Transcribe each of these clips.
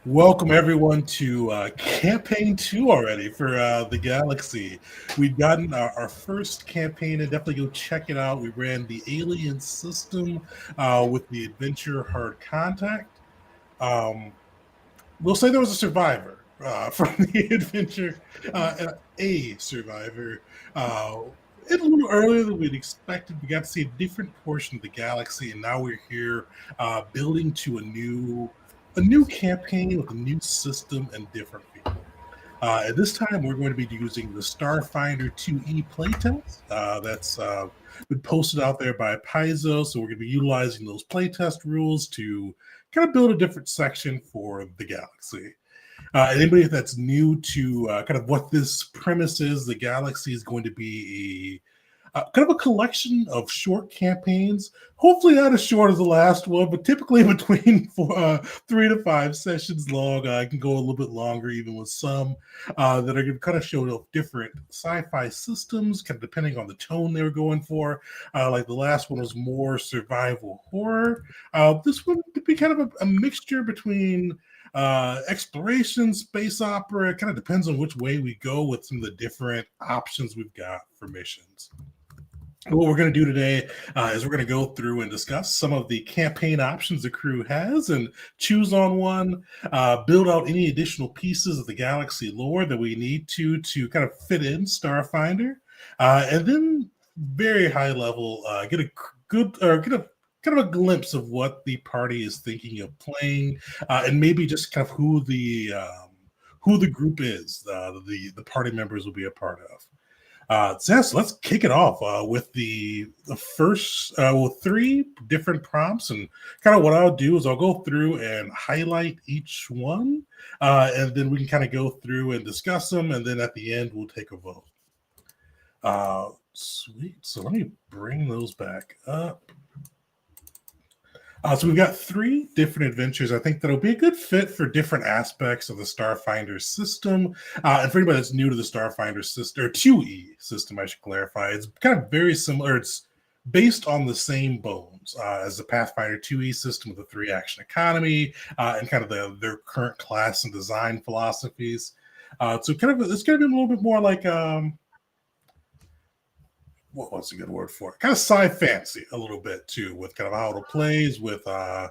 Welcome everyone to campaign 2 already for the Galaxy. We've gotten our first campaign, and definitely go check it out. We ran the alien system with the adventure Hard Contact. Um, we'll say there was a survivor from the adventure, a survivor. A little earlier than we'd expected. We got to see a different portion of the galaxy, and now we're here building to a new campaign with a new system and different people. At this time, we're going to be using the Starfinder 2e playtest. That's been posted out there by Paizo, so we're going to be utilizing those playtest rules to kind of build a different section for the galaxy. Anybody that's new to kind of what this premise is, the galaxy is going to be kind of a collection of short campaigns. Hopefully, not as short as the last one, but typically between 3 to 5 sessions long. I can go a little bit longer, even with some that are going to kind of show off different sci-fi systems, kind of depending on the tone they were going for. Like the last one was more survival horror. This one could be kind of a mixture between exploration, space opera. It kind of depends on which way we go with some of the different options we've got for missions. What we're going to do today is we're going to go through and discuss some of the campaign options the crew has and choose on one, build out any additional pieces of the galaxy lore that we need to kind of fit in Starfinder, and then very high level get a good or get a kind of a glimpse of what the party is thinking of playing, and maybe just kind of who the group is, the party members will be a part of. So let's kick it off with the first with 3 different prompts, and kind of what I'll do is I'll go through and highlight each one, and then we can kind of go through and discuss them, and then at the end we'll take a vote. Sweet. So let me bring those back up. So we've got 3 different adventures. I think that'll be a good fit for different aspects of the Starfinder system. And for anybody that's new to the Starfinder system, or 2E system, I should clarify, it's kind of very similar. It's based on the same bones as the Pathfinder 2E system with the 3-action economy and kind of their current class and design philosophies. So kind of it's going to be a little bit more like what's a good word for it? Kind of sci fantasy a little bit too, with kind of how it plays with a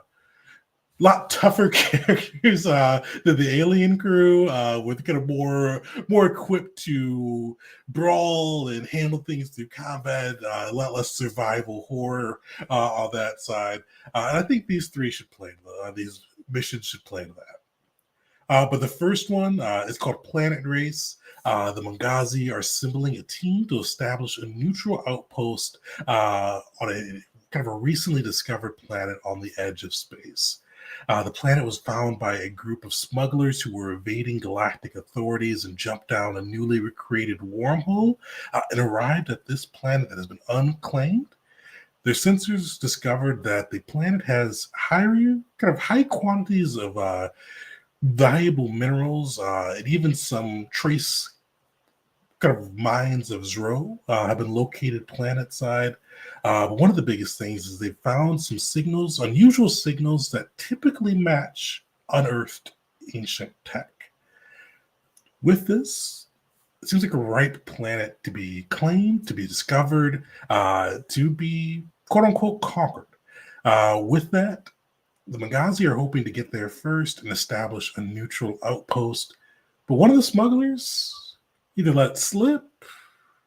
lot tougher characters than the alien crew, with kind of more equipped to brawl and handle things through combat, a lot less survival horror on that side. And I think these 3 should play these missions should play to that. But the first one is called Planet Race. The Mungazi are assembling a team to establish a neutral outpost on a kind of a recently discovered planet on the edge of space. The planet was found by a group of smugglers who were evading galactic authorities and jumped down a newly created wormhole and arrived at this planet that has been unclaimed. Their sensors discovered that the planet has high quantities of valuable minerals, and even some trace kind of mines of Zro have been located planet side. But one of the biggest things is they found some signals, unusual signals that typically match unearthed ancient tech. With this, it seems like a ripe planet to be claimed, to be discovered, to be quote unquote conquered. With that, the Mungazi are hoping to get there first and establish a neutral outpost. But one of the smugglers either let slip,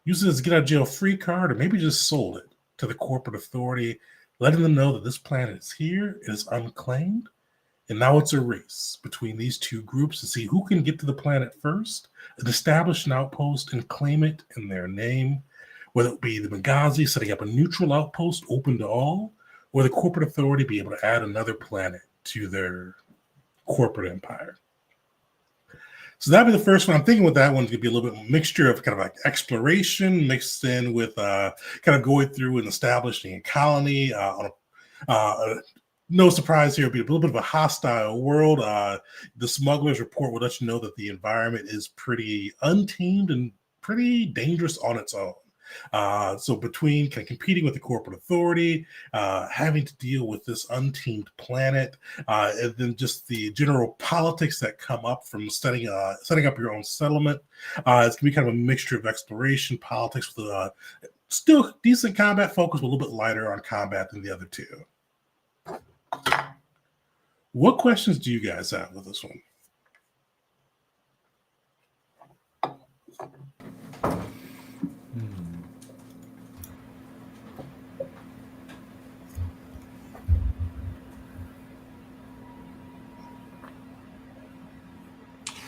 used it as a get out of jail free card, or maybe just sold it to the corporate authority, letting them know that this planet is here, it is unclaimed, and now it's a race between these 2 groups to see who can get to the planet first and establish an outpost and claim it in their name, whether it be the Mungazi setting up a neutral outpost open to all, or the corporate authority be able to add another planet to their corporate empire. So that'd be the first one. I'm thinking with that one, it's going to be a little bit mixture of kind of like exploration mixed in with kind of going through and establishing a colony. No surprise here, it'll be a little bit of a hostile world. The smugglers report will let you know that the environment is pretty untamed and pretty dangerous on its own. So between kind of competing with the corporate authority, having to deal with this untamed planet, and then just the general politics that come up from setting up your own settlement, it's going to be kind of a mixture of exploration, politics with still decent combat focus, but a little bit lighter on combat than the other two. What questions do you guys have with this one?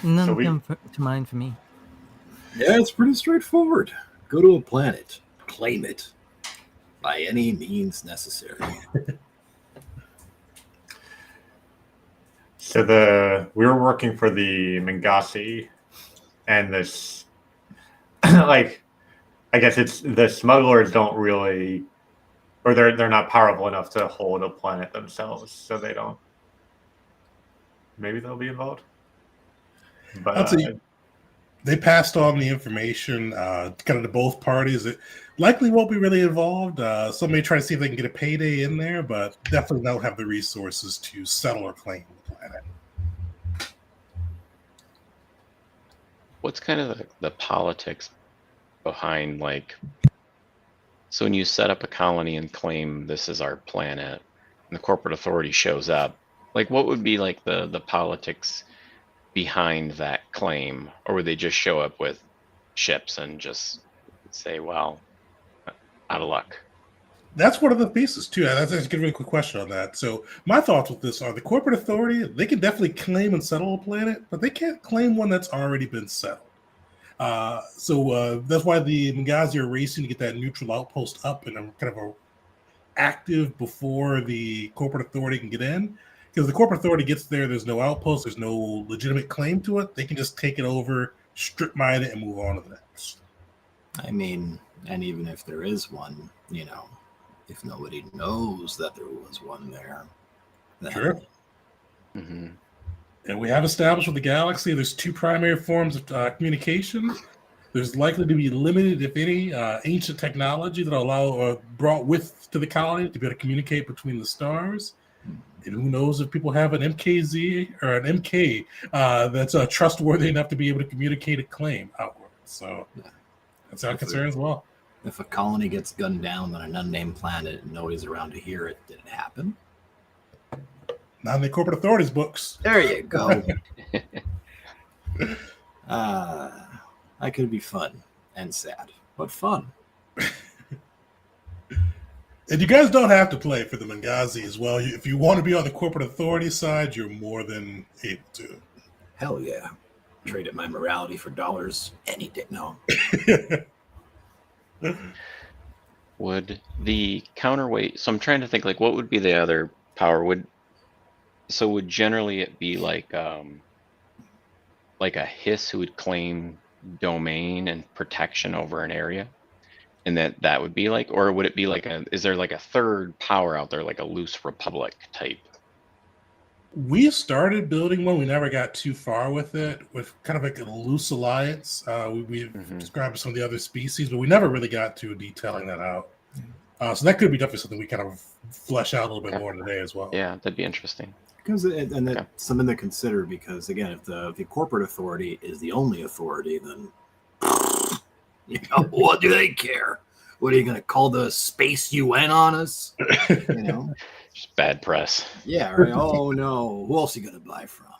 None come to mind for me. Yeah, it's pretty straightforward. Go to a planet, claim it by any means necessary. So we were working for the Mangasi, and this, like, I guess it's the smugglers don't really, or they're not powerful enough to hold a planet themselves, so they don't. Maybe they'll be involved. But they passed on the information kind of to both parties. It likely won't be really involved. Some may try to see if they can get a payday in there, but definitely don't have the resources to settle or claim the planet. What's kind of the politics behind, like, so when you set up a colony and claim this is our planet and the corporate authority shows up, like, what would be like the politics behind that claim? Or would they just show up with ships and just say, well, out of luck? That's one of the pieces too. That's a really quick question on that. So my thoughts with this are the corporate authority, they can definitely claim and settle a planet, but they can't claim one that's already been settled. So that's why the Mangasi are racing to get that neutral outpost up and kind of a active before the corporate authority can get in. Because the corporate authority gets there, there's no outpost, there's no legitimate claim to it. They can just take it over, strip mine it, and move on to the next. I mean, and even if there is one, if nobody knows that there was one there, then... Sure. Mm-hmm. And we have established with the galaxy, there's two primary forms of communication. There's likely to be limited, if any, ancient technology that will allow brought with to the colony to be able to communicate between the stars. And who knows if people have an MKZ or an MK that's trustworthy enough to be able to communicate a claim outward. So that's our concern as well. If a colony gets gunned down on an unnamed planet and nobody's around to hear it, did it happen? Not in the corporate authorities books. There you go. That could be fun and sad, but fun. And you guys don't have to play for the Mangasi as well. If you want to be on the corporate authority side, you're more than able to. Hell yeah. Traded my morality for dollars any day. No. Would the counterweight, so I'm trying to think, like, what would be the other power? Would generally it be like a hiss who would claim domain and protection over an area? And that would be like, or would it be like is there like a third power out there, like a loose republic type? We started building one. We never got too far with it, with kind of like a loose alliance. We've described some of the other species, but we never really got to detailing that out. So that could be definitely something we kind of flesh out a little bit more today as well. Yeah, that'd be interesting. Because that's something to consider, because again, if the corporate authority is the only authority, then what do they care? What are you going to call the space UN on us? Just bad press. Yeah, right. Oh no, who else are you going to buy from?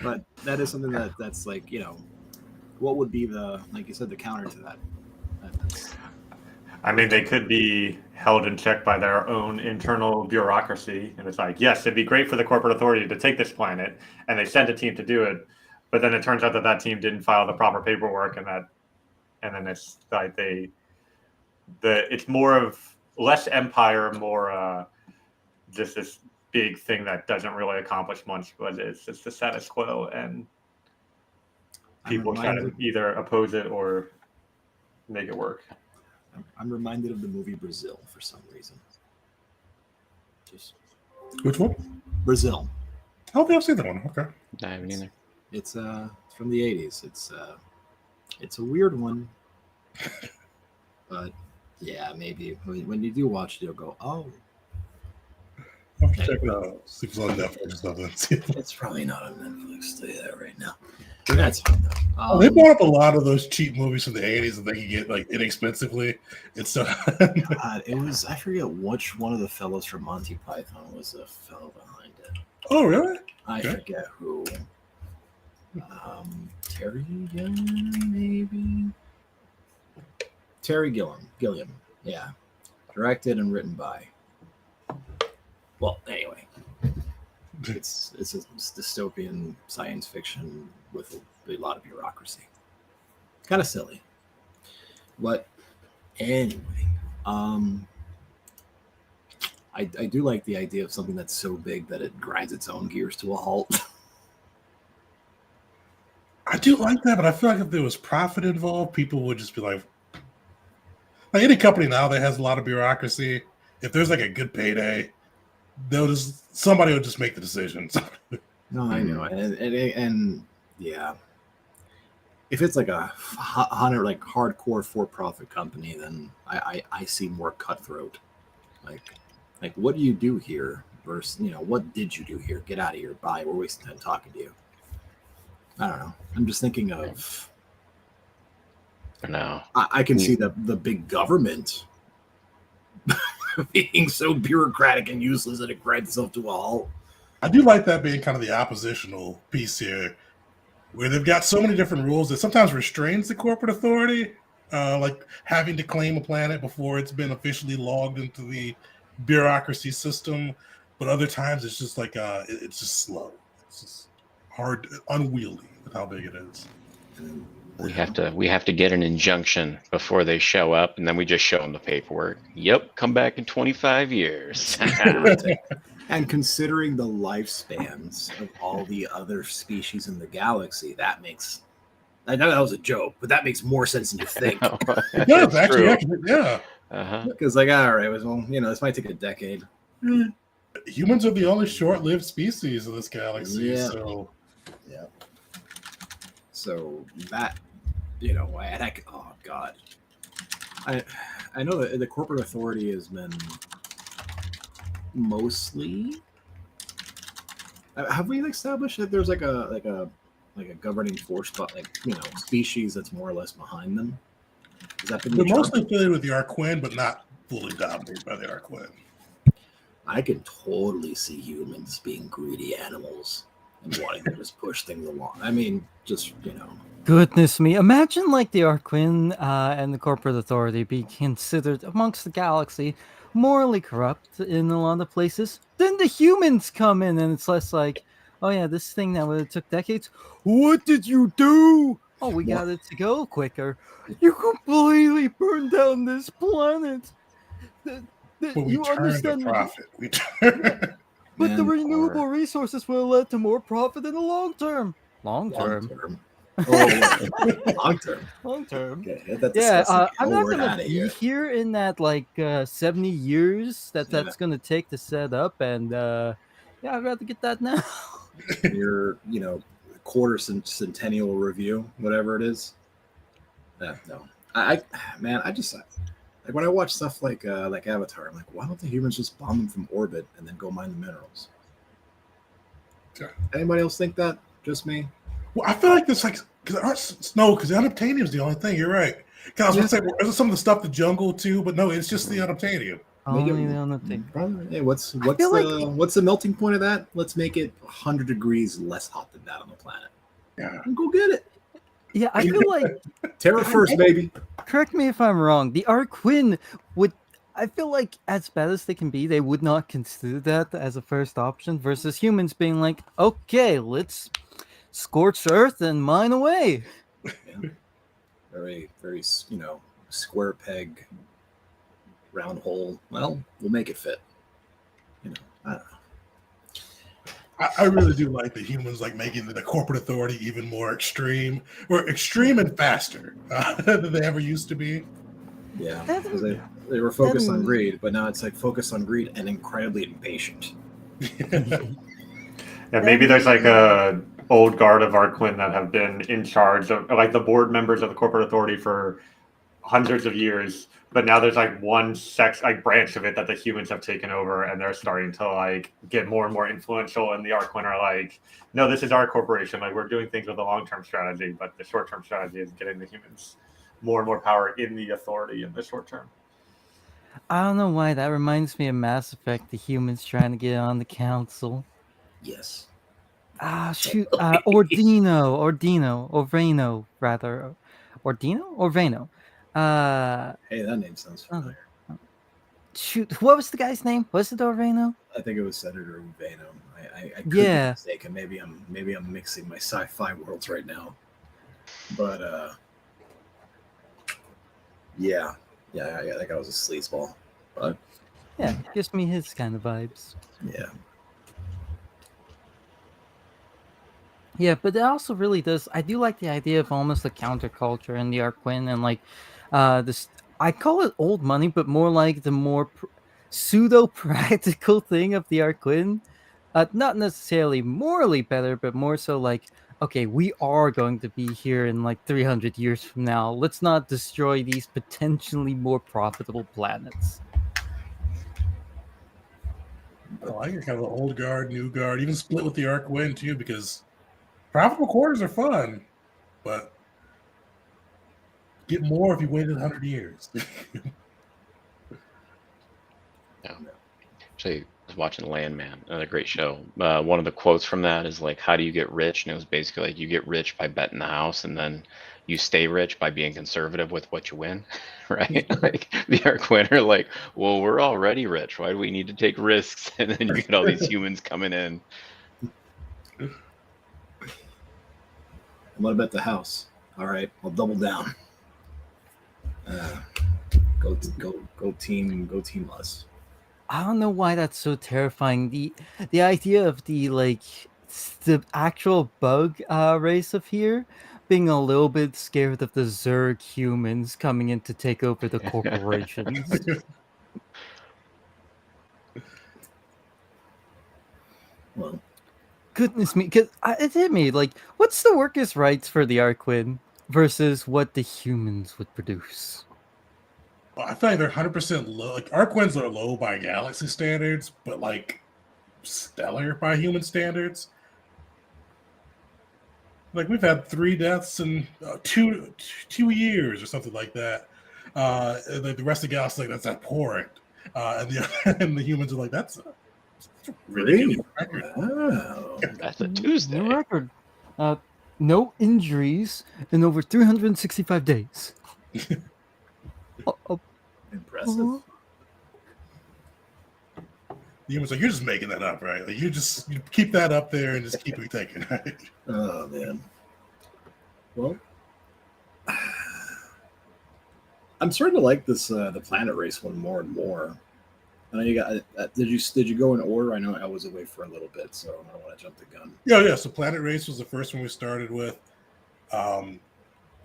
But that is something that's like, what would be like you said, the counter to that? I mean, they could be held in check by their own internal bureaucracy, and it's like, yes, it'd be great for the corporate authority to take this planet, and they sent a team to do it, but then it turns out that team didn't file the proper paperwork, and then it's like it's more of less empire, more just this big thing that doesn't really accomplish much, but it's just the status quo, and people try to either oppose it or make it work. I'm reminded of the movie Brazil for some reason. Which one? Brazil. I don't think I've seen that one. Okay. I haven't either. It's from the 80s. It's a weird one. But yeah, maybe when you do watch it, you'll go, oh, I'll have to check it out. See if it's on Netflix or something. it's probably not on Netflix. Tell you that right now. That's fine though. They bought up a lot of those cheap movies from the 80s that they could get like inexpensively. It's so God, it was, I forget which one of the fellows from Monty Python was the fellow behind it. Oh, really? I Okay. forget who. Terry Gilliam, maybe? Terry Gilliam, yeah. Directed and written by. Well, anyway. It's a dystopian science fiction with a lot of bureaucracy. Kind of silly. But anyway, I do like the idea of something that's so big that it grinds its own gears to a halt. I do like that, but I feel like if there was profit involved, people would just be like any company now that has a lot of bureaucracy, if there's like a good payday, somebody will just make the decisions. No, I know, and yeah, if it's like a hardcore for-profit company, then I see more cutthroat. Like what do you do here versus what did you do here? Get out of here! Bye. We're wasting time talking to you. I don't know. I'm just thinking of. No, I can see the big government being so bureaucratic and useless that it grinds itself to a halt. I do like that being kind of the oppositional piece here, where they've got so many different rules that sometimes restrains the corporate authority, like having to claim a planet before it's been officially logged into the bureaucracy system. But other times it's just like it's just slow. It's just hard, unwieldy with how big it is. we have to get an injunction before they show up, and then we just show them the paperwork. Yep, come back in 25 years. And considering the lifespans of all the other species in the galaxy, I know that was a joke, but that makes more sense than you think. Yeah, it's actually, yeah. Because all right, well, this might take a decade. Humans are the only short-lived species in this galaxy, Yeah. so Yeah. So that, oh God, I know that the corporate authority has been mostly. Have we established that there's like a governing force, but species that's more or less behind them? Has that been they're mostly affiliated with the Arquin, but not fully dominated by the Arquin. I can totally see humans being greedy animals and wanting to just push things along. I mean, just Goodness me. Imagine like the Arquin and the corporate authority being considered amongst the galaxy morally corrupt in a lot of places. Then the humans come in and it's less like, oh yeah, this thing that would have took decades. What did you do? Oh, we got it to go quicker. You completely burned down this planet. But we You turn the understand? profit. But the renewable resources will lead to more profit in the long term. Long term. Long term. Long term. Okay, I'm not gonna be here in that 70 years that's gonna take to set up, and I'd rather get that now. Your quarter centennial review, whatever it is. No, I just like when I watch stuff like Avatar, I'm like, why don't the humans just bomb them from orbit and then go mine the minerals? Sure. Anybody else think that? Just me? Well, I feel like this because the unobtainium is the only thing. You're right. Because I was going to say, some of the stuff the jungle too, but no, it's just the unobtainium. Only the unobtainium. Hey, what's the melting point of that? Let's make it 100 degrees less hot than that on the planet. Yeah, and go get it. Yeah, I feel like Terra first, baby. Correct me if I'm wrong. The Arquin would. I feel like as bad as they can be, they would not consider that as a first option. Versus humans being like, okay, let's scorch Earth and mine away. Yeah. Very, very, square peg, round hole. Well, we'll make it fit. I don't know. I really do like the humans making the corporate authority even more extreme, or extreme and faster than they ever used to be. Yeah, because they were focused on greed, but now it's focused on greed and incredibly impatient. Yeah, maybe there's a old guard of Arquin that have been in charge of the board members of the corporate authority for hundreds of years, but now there's like one branch of it that the humans have taken over, and they're starting to like get more and more influential. And the Arquin are like, no, this is our corporation. Like we're doing things with a long-term strategy, but the short-term strategy is getting the humans more and more power in the authority in the short term. I don't know why that reminds me of Mass Effect. The humans trying to get on the council. Yes. Ah, shoot. Orvano, rather. Orvano. Hey, that name sounds familiar. Shoot, what was the guy's name? Was it Orvano? I think it was Senator Uvano. I could be mistaken. Maybe I'm mixing my sci-fi worlds right now. But yeah, that guy was a sleazeball. But yeah, gives me his kind of vibes. Yeah. Yeah, but it also really does. I do like the idea of almost a counterculture in the Arquin, and like this. I call it old money, but more like the more pseudo practical thing of the Arquin. Not necessarily morally better, but more so like, okay, we are going to be here in like 300 years from now. Let's not destroy these potentially more profitable planets. I like it, kind of the old guard, new guard, even split with the Arquin too, because profitable quarters are fun, but get more if you waited 100 years. Yeah. Actually, I was watching Landman, another great show. One of the quotes from that is like, "How do you get rich?" And it was basically like, you get rich by betting the house, and then you stay rich by being conservative with what you win, right? Like the Arquin are like, "Well, we're already rich. Why do we need to take risks?" And then you get all these humans coming in. I'm gonna bet the house. All right, I'll double down. Go team us. I don't know why that's so terrifying. The idea of the actual bug race of here being a little bit scared of the Zerg humans coming in to take over the corporations. Well, Goodness me, because it hit me like, what's the workers' rights for the Arquin versus what the humans would produce? Well, I feel like they're 100% low. Like Arquins are low by galaxy standards, but like stellar by human standards. Like we've had 3 deaths in 2 years or something like that. And the rest of the galaxy, like that's abhorrent. And the humans are like, that's a really good record. Oh, that's a Tuesday. New record. No injuries in over 365 days. Impressive. The humans like, you're just making that up, right? Like you keep that up there and just keep it taking, right? Oh man. Well, I'm starting to like this the planet race one more and more. I know you got. Did you go in order? I know I was away for a little bit, so I don't want to jump the gun. Yeah. So Planet Race was the first one we started with.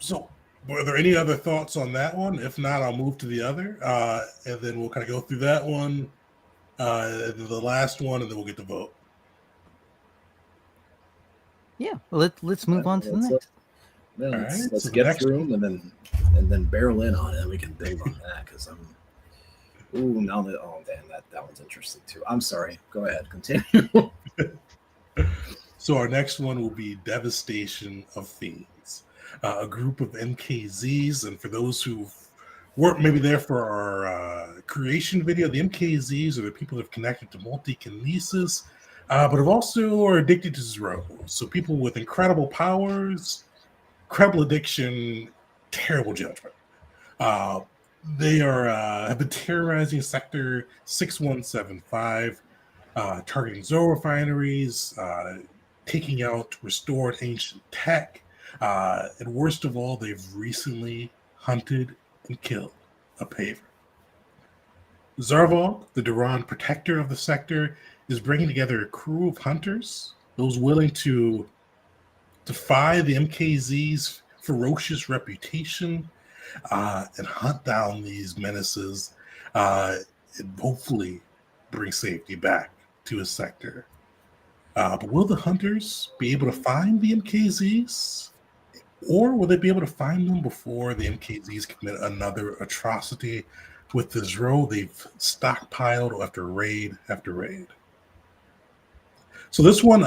So were there any other thoughts on that one? If not, I'll move to the other, and then we'll kind of go through that one, the last one, and then we'll get the vote. Yeah, let's move on to the next. Yeah, let's get through them and then barrel in on it, and we can build on that because I'm. Ooh, now that damn, that one's interesting too. I'm sorry. Go ahead, continue. So our next one will be Devastation of Fiends, a group of MKZs, and for those who weren't maybe there for our creation video, the MKZs are the people that have connected to multi-kinesis, but have also are addicted to Zero. So people with incredible powers, incredible addiction, terrible judgment. They are have been terrorizing Sector 6175, targeting Zoro refineries, taking out restored ancient tech, and worst of all, they've recently hunted and killed a paver. Zarvog, the Duran protector of the sector, is bringing together a crew of hunters, those willing to defy the MKZ's ferocious reputation, and hunt down these menaces, and hopefully bring safety back to his sector. But will the hunters be able to find the MKZs? Or will they be able to find them before the MKZs commit another atrocity with this row they've stockpiled after raid after raid? So this one,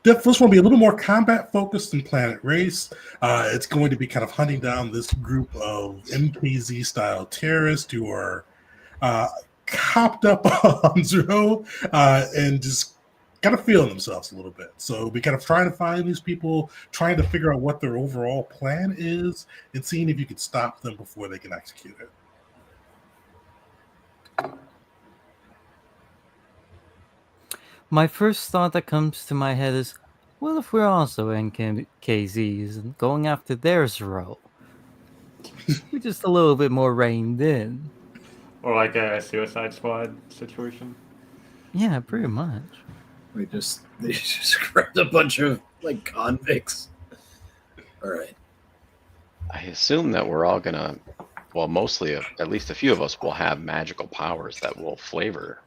this one will be a little more combat focused than Planet Race. It's going to be kind of hunting down this group of MKZ style terrorists who are copped up on Zero and just kind of feeling themselves a little bit. So we kind of trying to find these people, trying to figure out what their overall plan is, and seeing if you can stop them before they can execute it. My first thought that comes to my head is, what if we're also NKZs and going after their Zero? We're just a little bit more reined in. Or like a Suicide Squad situation. Yeah, pretty much. They just grabbed a bunch of like convicts. All right. I assume that we're all gonna, well, mostly, at least a few of us will have magical powers that will flavor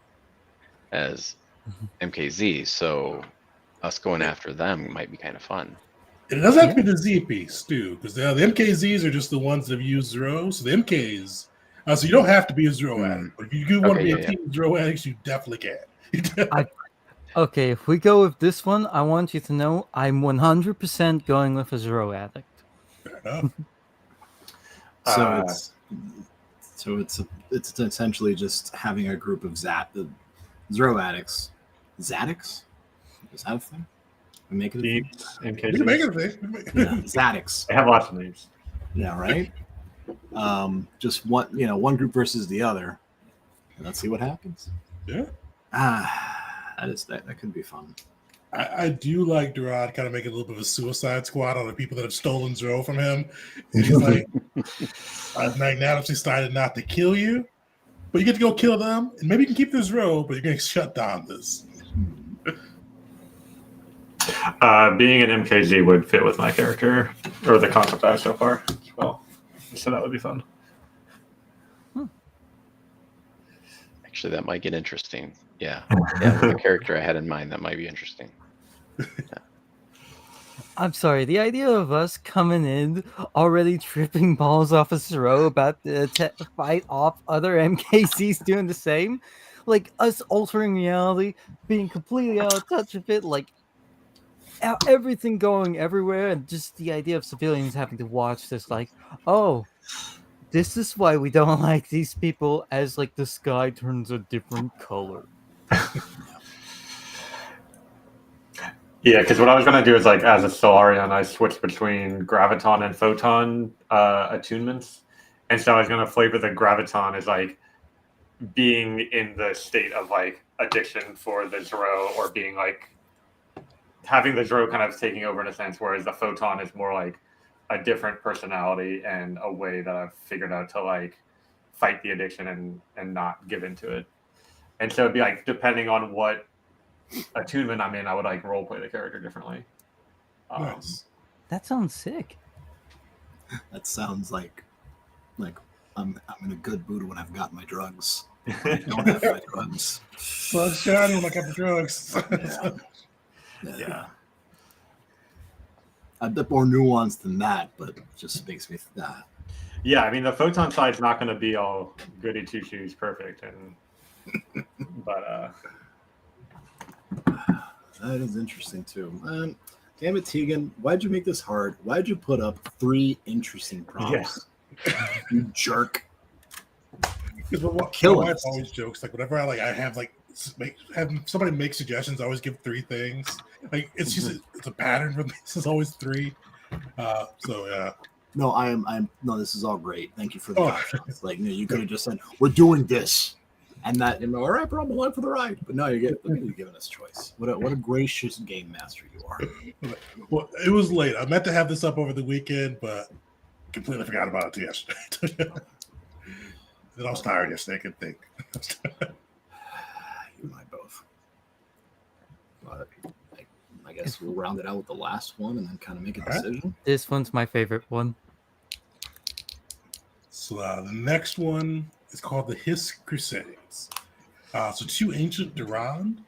as MKZ. So us going after them might be kind of fun. And it doesn't have to be the Z piece, too, because the MKZs are just the ones that have used Zero. So the MKs, so you don't have to be a Zero addict. But if you do want to be a team of Zero addicts, you definitely can. Okay, if we go with this one, I want you to know I'm 100% going with a Zero addict. Fair enough. So it's essentially just having a group of Zero addicts. Zadix? Is that a thing? We make it a thing? We can make it a thing. Yeah, Zadix. They have lots of names. Yeah, right? Just one group versus the other. And let's see what happens. Yeah. That could be fun. I do like Durand kind of making a little bit of a suicide squad on the people that have stolen Zero from him. And he's like, I've magnanimously decided not to kill you, but you get to go kill them, and maybe you can keep this Zero, but you're going to shut down this. Being an MKZ would fit with my character, or the concept I have so far as well. So that would be fun. Actually, that might get interesting. Yeah, the character I had in mind, that might be interesting. Yeah. I'm sorry, the idea of us coming in already tripping balls off a Zero about to fight off other MKCs doing the same, like us altering reality, being completely out of touch with it, like everything going everywhere, and just the idea of civilians having to watch this, like, oh, this is why we don't like these people, as like the sky turns a different color. Yeah, because what I was going to do is, like, as a Solarian, I switched between Graviton and Photon attunements. And so I was going to flavor the Graviton as, like, being in the state of, like, addiction for the Zero, or being, like, having the Zero kind of taking over in a sense, whereas the Photon is more, like, a different personality and a way that I've figured out to, like, fight the addiction and not give into it. And so it'd be, like, depending on what attunement I'm in, I would like role play the character differently. Nice. That sounds sick. That sounds like I'm in a good mood when I've got my drugs. I don't have my drugs. Well, shiny when I got the drugs. Yeah. A bit more nuanced than that, but it just makes me Yeah, I mean the Photon side's not going to be all goody two shoes perfect, but that is interesting too. Damn it, Tegan! Why'd you make this hard? Why'd you put up 3 interesting prompts? Yeah. You jerk! Because my wife always jokes, like whenever I have somebody make suggestions, I always give 3 things. Like it's just it's a pattern for me. This is always 3. So yeah. No, no. This is all great. Thank you for the options. Like you could have just said, "We're doing this," and that. And all right, bro, I'm along for the ride. But no, you're giving us choice. What a gracious game master you are. Well, it was late. I meant to have this up over the weekend, but completely forgot about it yesterday. And I was tired yesterday. I could think. You and I both. But I guess we'll round it out with the last one and then kind of make a decision. Right. This one's my favorite one. So the next one is called the Hiss Crusades. So 2 ancient Durand.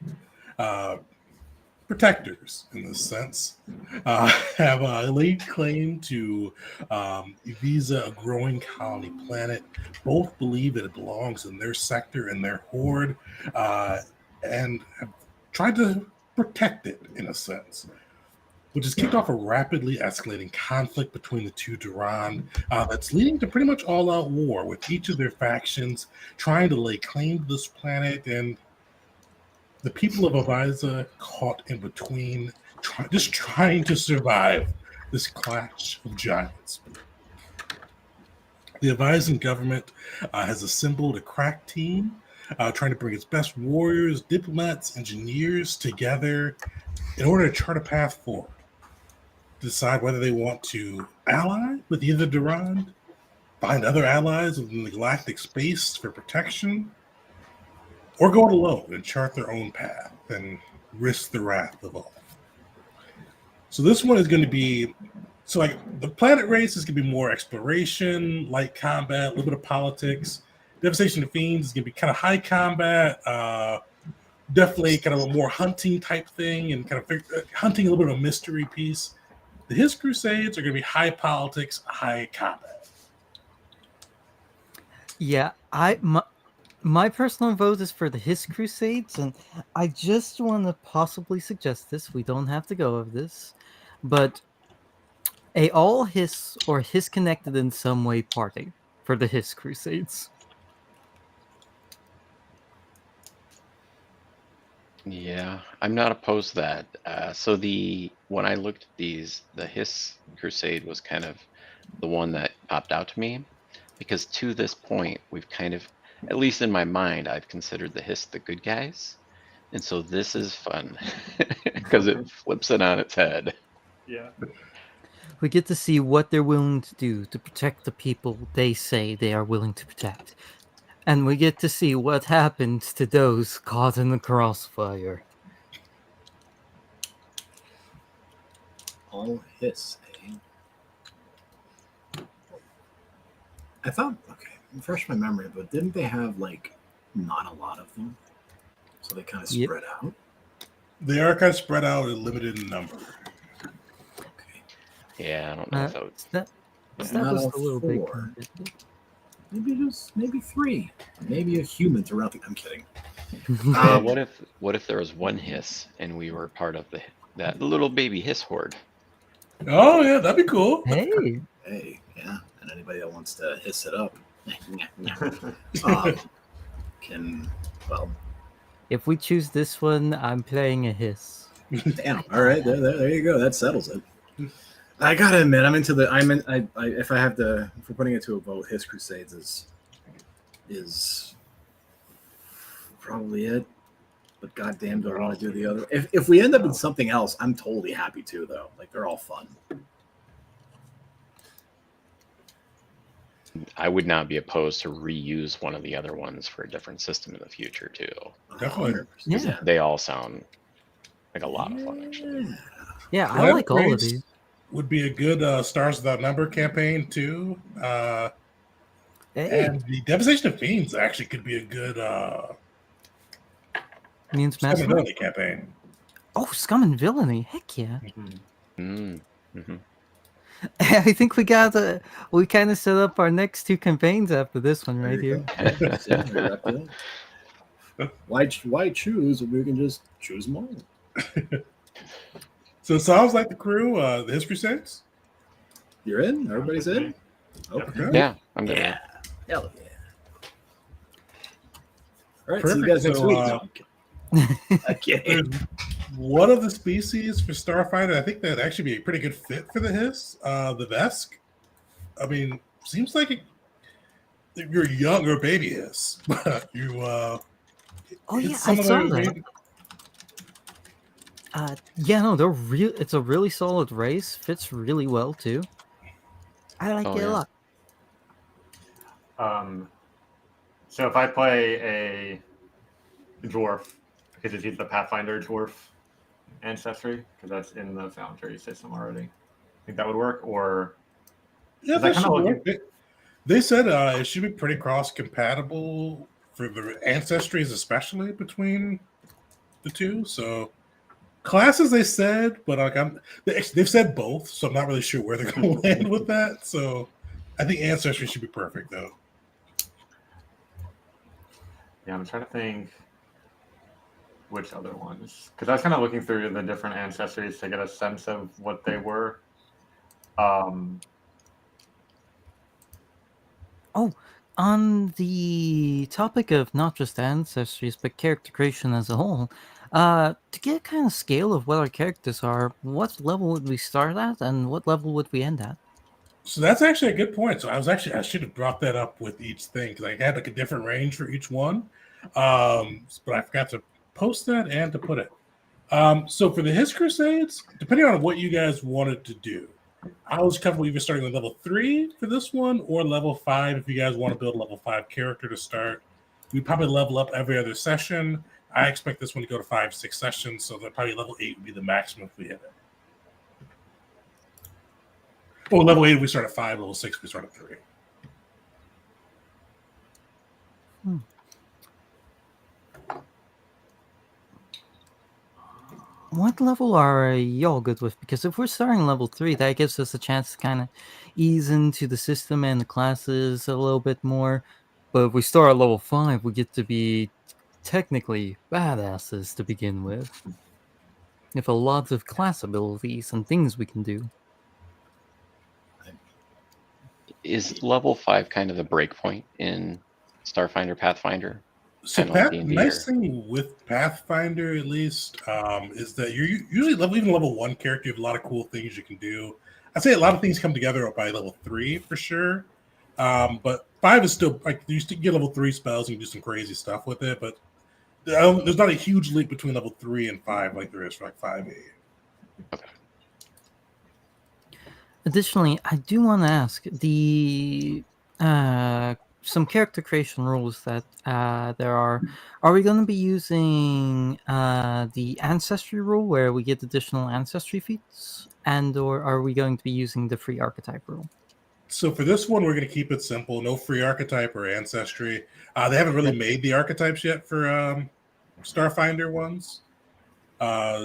protectors in this sense, have laid claim to Ibiza, a growing colony planet. Both believe that it belongs in their sector and their horde, and have tried to protect it in a sense, which has kicked off a rapidly escalating conflict between the two Duran that's leading to pretty much all-out war, with each of their factions trying to lay claim to this planet, and the people of Aviza caught in between, just trying to survive this clash of giants. The Avizan government has assembled a crack team, trying to bring its best warriors, diplomats, engineers together in order to chart a path forward, decide whether they want to ally with either Duran, find other allies within the galactic space for protection, or go it alone and chart their own path and risk the wrath of all. So this one is going to be, so like the planet race is going to be more exploration, light combat, a little bit of politics. Devastation of Fiends is going to be kind of high combat, definitely kind of a more hunting type thing, and kind of hunting, a little bit of a mystery piece. The His Crusades are going to be high politics, high combat. Yeah, my personal vote is for the His Crusades, and I just want to possibly suggest this. We don't have to go over this, but a all His or His connected in some way party for the His Crusades. Yeah, I'm not opposed to that. So when I looked at these, the Hiss Crusade was kind of the one that popped out to me, because to this point, we've kind of, at least in my mind, I've considered the Hiss the good guys. And so this is fun because it flips it on its head. Yeah. We get to see what they're willing to do to protect the people they say they are willing to protect. And we get to see what happens to those caught in the crossfire. All Hiss, eh? I thought, okay, refresh my memory, but didn't they have like not a lot of them? So they kind of spread out? They are kind of spread out and limited in number. Okay. Yeah, I don't know if that would. That Not was all a little big. four. Maybe three. Maybe a human throughout the. I'm kidding. What if there was one Hiss and we were part of that little baby Hiss horde? Oh yeah, that'd be cool. Hey, Hey, yeah, and anybody that wants to hiss it up can. Well, if we choose this one, I'm playing a Hiss. damn. All right, there you go. That settles it. I gotta admit, if we're putting it to a vote, His Crusades is probably it. But goddamn, do I want to do the other? If we end up in something else, I'm totally happy too, though. Like they're all fun. I would not be opposed to reuse one of the other ones for a different system in the future too. Definitely. Yeah. They all sound like a lot of fun, actually. Yeah, I Planet like all of Race these. Would be a good Stars Without Number campaign too. Hey. And the Devastation of Fiends actually could be a good Means Scum and Master. Villainy campaign. Oh, Scum and Villainy. Heck yeah. Mm-hmm. I think we kind of set up our next two campaigns after this one right here. Why choose when we can just choose them all? So it sounds like the crew, the His Crusades. You're in? Everybody's in? Okay. Yeah, I'm good. Yeah. Hell yeah. All right, Perfect. see you guys next So, week. No, I'm kidding. There's one of the species for Starfinder, I think that'd actually be a pretty good fit for the Hiss, the Vesk. I mean, seems like you're young or baby Hiss, but you. Oh yeah, I saw that. Yeah, no, they're real. It's a really solid race. Fits really well too. I like it a lot. So if I play a dwarf, because it's the Pathfinder dwarf ancestry, because that's in the Foundry system already, think that would work? Or yeah, that should work. They said it should be pretty cross compatible for the ancestries, especially between the two. So classes they said, but like they've said both, so I'm not really sure where they're going to land with that. So I think ancestry should be perfect though. Yeah, I'm trying to think which other ones, because I was kind of looking through the different ancestries to get a sense of what they were. Oh, on the topic of not just ancestries, but character creation as a whole, to get a kind of scale of what our characters are, what level would we start at and what level would we end at? So that's actually a good point. So I should have brought that up with each thing because I had like a different range for each one, but I forgot to post that and to put it. So for the His Crusades, depending on what you guys wanted to do, I was comfortable either starting with level 3 for this one or level 5 if you guys want to build a level 5 character to start. We probably level up every other session. I expect this one to go to 5-6 sessions, so that probably level 8 would be the maximum if we hit it. Well, level 8 we start at 5, level 6 we start at 3. What level are y'all good with? Because if we're starting level 3, that gives us a chance to kind of ease into the system and the classes a little bit more. But if we start at level 5, we get to be technically badasses to begin with. With a lot of class abilities and things we can do. Is level 5 kind of the breakpoint in Starfinder Pathfinder? So Kinda like D&D, nice or- thing with Pathfinder, at least, is that you're usually even level 1 character. You have a lot of cool things you can do. I'd say a lot of things come together by level 3 for sure. But 5 is still like you still get level 3 spells and you do some crazy stuff with it. But there's not a huge leap between level 3 and 5 like there is for like 5e. Additionally, I do want to ask the some character creation rules that there are. Are we going to be using the ancestry rule where we get additional ancestry feats, and or are we going to be using the free archetype rule? So for this one, we're going to keep it simple. No free archetype or ancestry. They haven't really made the archetypes yet for Starfinder ones.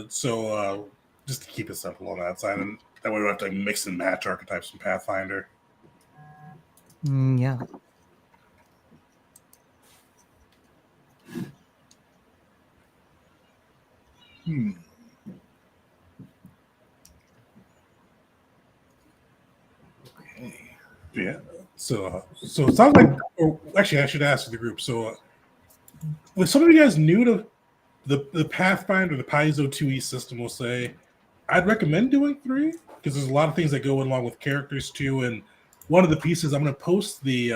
So just to keep it simple on that side, and that way we don't have to like, mix and match archetypes from Pathfinder. Yeah. Okay. Yeah. So it sounds like. Or actually, I should ask the group. So, was some of you guys new to the Pathfinder, the Paizo 2e system? We'll say, I'd recommend doing 3 because there's a lot of things that go along with characters too. And one of the pieces I'm going to post the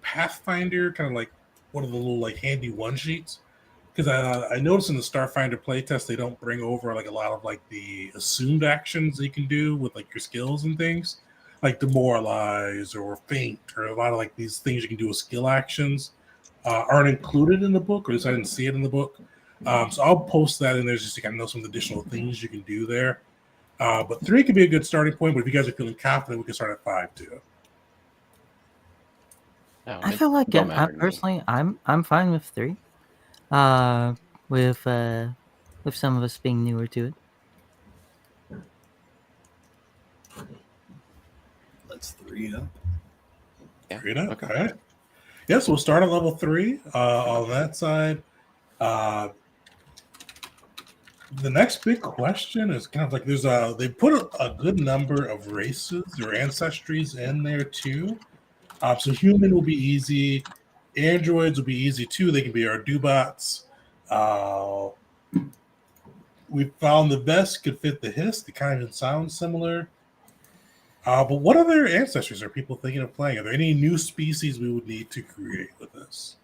Pathfinder kind of like one of the little like handy one sheets because I noticed in the Starfinder playtest they don't bring over like a lot of like the assumed actions that you can do with like your skills and things like demoralize or faint or a lot of like these things you can do with skill actions aren't included in the book, or at least I didn't see it in the book. So I'll post that in there just to kind of know some additional things you can do there. But 3 could be a good starting point. But if you guys are feeling confident, we can start at 5 too. No, I it feel like don't matter to me. personally, I'm fine with 3. With some of us being newer to it. Let's 3 up. Yeah. 3 up. Okay. All right. Yes, we'll start at level 3 on that side. The next big question is kind of like they put a good number of races or ancestries in there too. So human will be easy. Androids will be easy too. They can be our Dubots. We found the best could fit the Hiss. They kind of sound similar. But what other ancestries are people thinking of playing? Are there any new species we would need to create with this?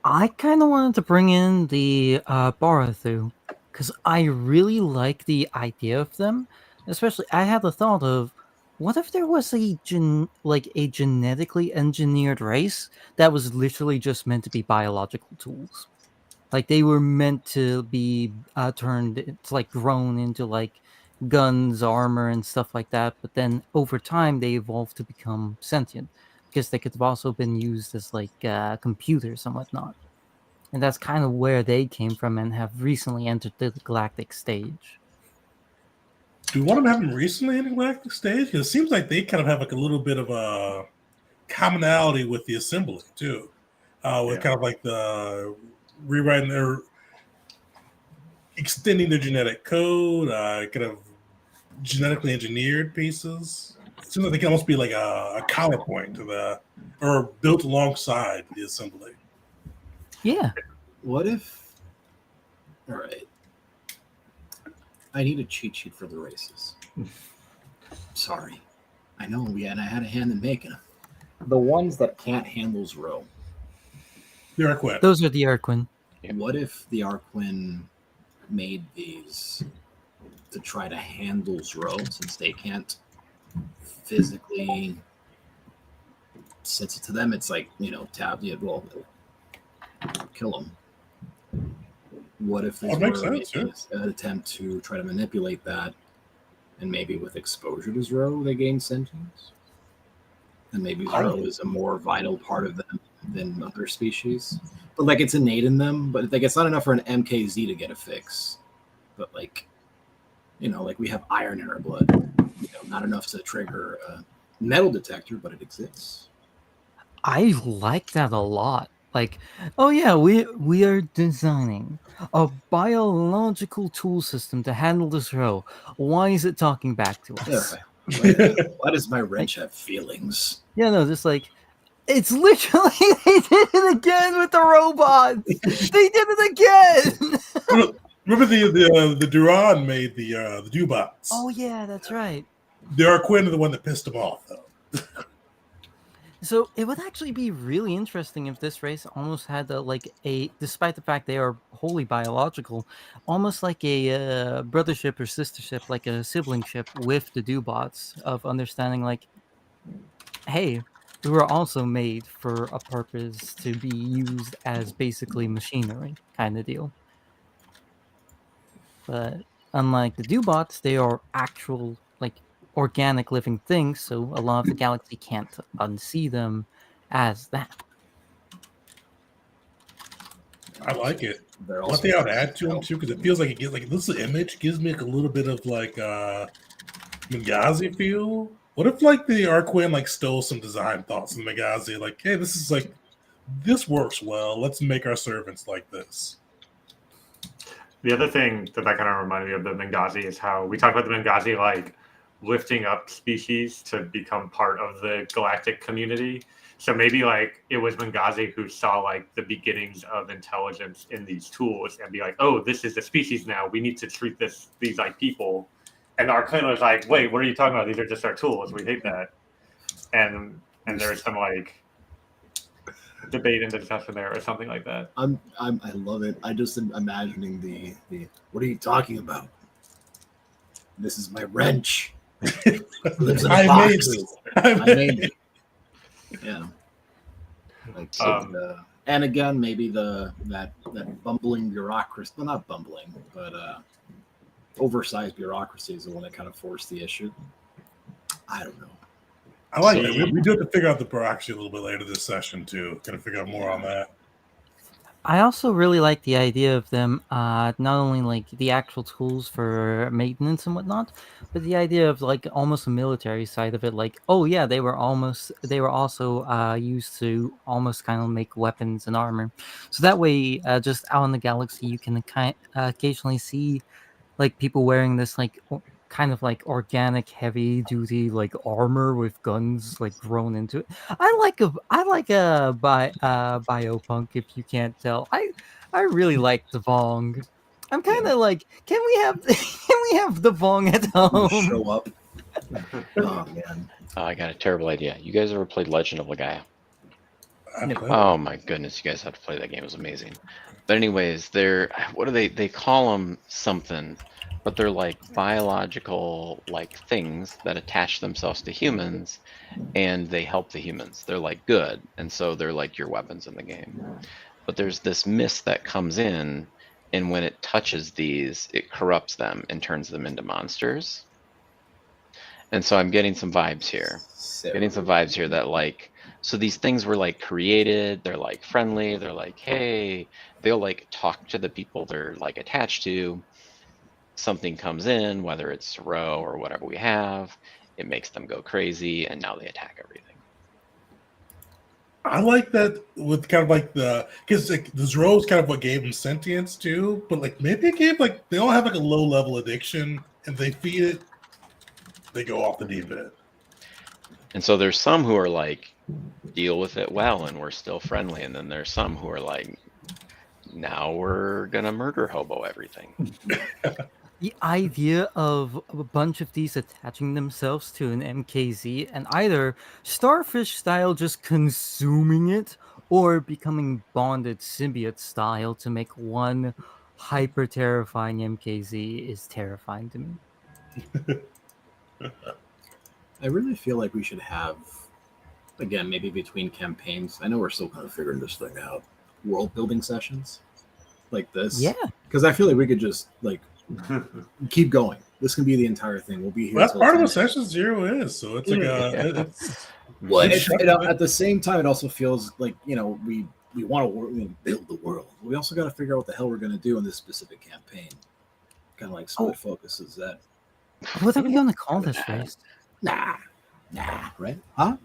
I kind of wanted to bring in the Barathu because I really like the idea of them. Especially, I had the thought of what if there was a genetically engineered race that was literally just meant to be biological tools. Like they were meant to be turned, it's like grown into like guns, armor, and stuff like that. But then over time, they evolved to become sentient because they could have also been used as like computers and whatnot. And that's kind of where they came from and have recently entered the galactic stage. Do one of them have them recently in the galactic stage? Because it seems like they kind of have like a little bit of a commonality with the assembly too, with kind of like the rewriting their, extending their genetic code, kind of genetically engineered pieces. It seems like they can almost be like a counterpoint to the, or built alongside the assembly. Yeah. What if? All right. I need a cheat sheet for the races. Sorry. I know I had a hand in making them. The ones that can't handle Zero. The Arquette. Those are the Arquin. Yep. What if the Arquin made these to try to handle Zero, since they can't physically, since to them it's like, well, kill them. What if this were an attempt to try to manipulate that, and maybe with exposure to Zero they gain sentience? And maybe Zero is a more vital part of them than other species. But like, it's innate in them, but like, it's not enough for an MKZ to get a fix. But like, like we have iron in our blood. Not enough to trigger a metal detector, but it exists. I like that a lot. Like, oh yeah, we are designing a biological tool system to handle this row. Why is it talking back to us? Why does my wrench have feelings? Yeah, no, just like, it's literally, they did it again with the robots. They did it again. Remember the Duran made the Dubots. Oh yeah, that's right. The Arquin are the one that pissed them off, though. So it would actually be really interesting if this race almost had despite the fact they are wholly biological, almost like a brothership or sistership, like a siblingship with the Dubots, of understanding like, hey, we were also made for a purpose to be used as basically machinery kind of deal. But unlike the Dubots, they are actual, like, organic living things, so a lot of the galaxy can't unsee them as that. I like it. One thing I would add to them too, because it feels like it gets like this image gives me like a little bit of like Benghazi feel. What if like the Arquin like stole some design thoughts from Benghazi? Like, hey, this works well. Let's make our servants like this. The other thing that kind of reminded me of the Benghazi is how we talked about the Benghazi like lifting up species to become part of the galactic community. So maybe like it was Benghazi who saw like the beginnings of intelligence in these tools and be like, oh, this is a species now. We need to treat these like people. And our Arquin was like, wait, what are you talking about? These are just our tools. We hate that. And there's some like debate and discussion there or something like that. I love it. I just am imagining the what are you talking about? This is my wrench. Lives in a box. I made it. Yeah. Like, and again, maybe that bumbling bureaucracy, well, not bumbling, but oversized bureaucracy is the one that kind of forced the issue. I don't know. I like that. We do have to figure out the bureaucracy a little bit later this session too. Kind of figure out more on that. I also really like the idea of them not only like the actual tools for maintenance and whatnot, but the idea of like almost a military side of it. Like, oh yeah, they were also used to almost kind of make weapons and armor. So that way, just out in the galaxy, you can occasionally see like people wearing this like kind of like organic heavy duty like armor with guns like grown into it. I like a biopunk, if you can't tell. I really like the Vong. I'm kind of like, can we have the Vong at home? Show up. Oh man. I got a terrible idea. You guys ever played Legend of Legaia? Oh my goodness, you guys have to play that game. It was amazing. But anyways, they call them something, but they're like biological like things that attach themselves to humans and they help the humans. They're like good, and so they're like your weapons in the game. But there's this mist that comes in, and when it touches these, it corrupts them and turns them into monsters. And so I'm getting some vibes here. Getting some vibes here that like So these things were like created, they're like friendly, they're like, hey, they'll like talk to the people they're like attached to. Something comes in, whether it's row or whatever we have, it makes them go crazy, and now they attack everything. I like that with kind of like because like the Zoro's kind of what gave them sentience too, but like maybe it gave like they all have like a low level addiction and they feed it, they go off the deep end. And so there's some who are like, deal with it well, and we're still friendly, and then there's some who are like, now we're gonna murder hobo everything. The idea of a bunch of these attaching themselves to an MKZ and either starfish style just consuming it or becoming bonded symbiote style to make one hyper terrifying MKZ is terrifying to me. I really feel like we should have, again, maybe between campaigns. I know we're still kind of figuring this thing out. World building sessions like this. Yeah. Because I feel like we could just like keep going. This can be the entire thing. We'll be here. Well, that's till part of it's what Session Zero is. So it's like it's well, it's at the same time, it also feels like we want to build the world. We also got to figure out what the hell we're going to do in this specific campaign. Kind of like split focuses that. What are we going to call this race? Nah, right? Huh?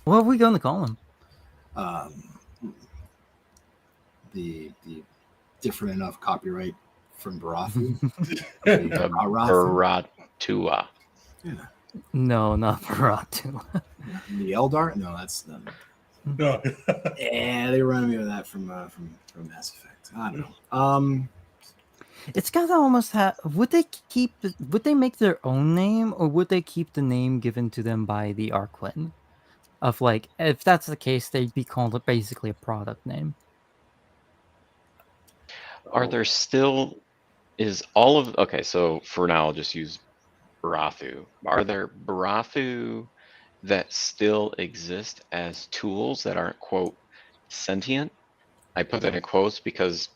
What are we going to call him? The different enough copyright from Barathu. Baratua. Yeah. No, not Baratu. The Eldar? No, that's no. yeah. They remind me of that from Mass Effect. I don't know. It's gotta almost have. Would they make their own name, or would they keep the name given to them by the Arquin? Of like, if that's the case, they'd be called basically a product name. Are there still okay, so for now I'll just use Barathu. Are there Barathu that still exist as tools that aren't quote sentient? I put that in quotes because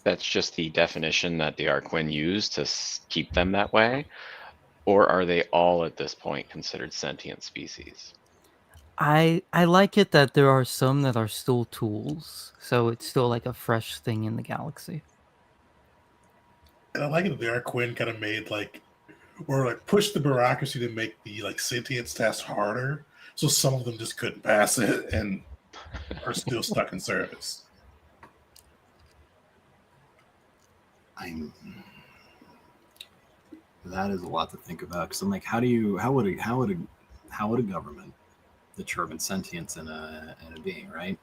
that's just the definition that the Arquin used to keep them that way. Or are they all at this point considered sentient species? I like it that there are some that are still tools, so it's still like a fresh thing in the galaxy. And I like it that the Arquin kind of made or pushed the bureaucracy to make the sentience test harder, so some of them just couldn't pass it and are still stuck in service. That is a lot to think about because I'm like, how would a government determine sentience in a being, right?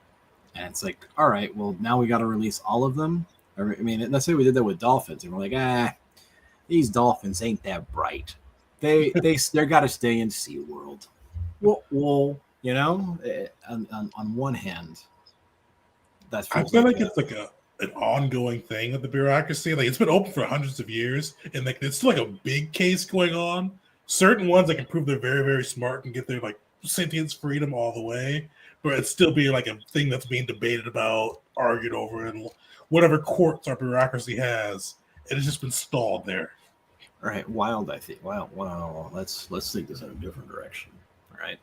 And it's like, all right, well now we got to release all of them. I mean, let's say we did that with dolphins, and we're like, these dolphins ain't that bright. They're got to stay in SeaWorld. Well, on one hand, that I feel like it's like an ongoing thing of the bureaucracy. Like it's been open for hundreds of years, and it's still like a big case going on. Certain ones that can prove they're very, very smart and get their sentience freedom all the way, but it's still being like a thing that's being debated about, argued over, and whatever courts our bureaucracy has, it has just been stalled there. All right, wild. I think. Wow. Let's take this in a different direction. All right.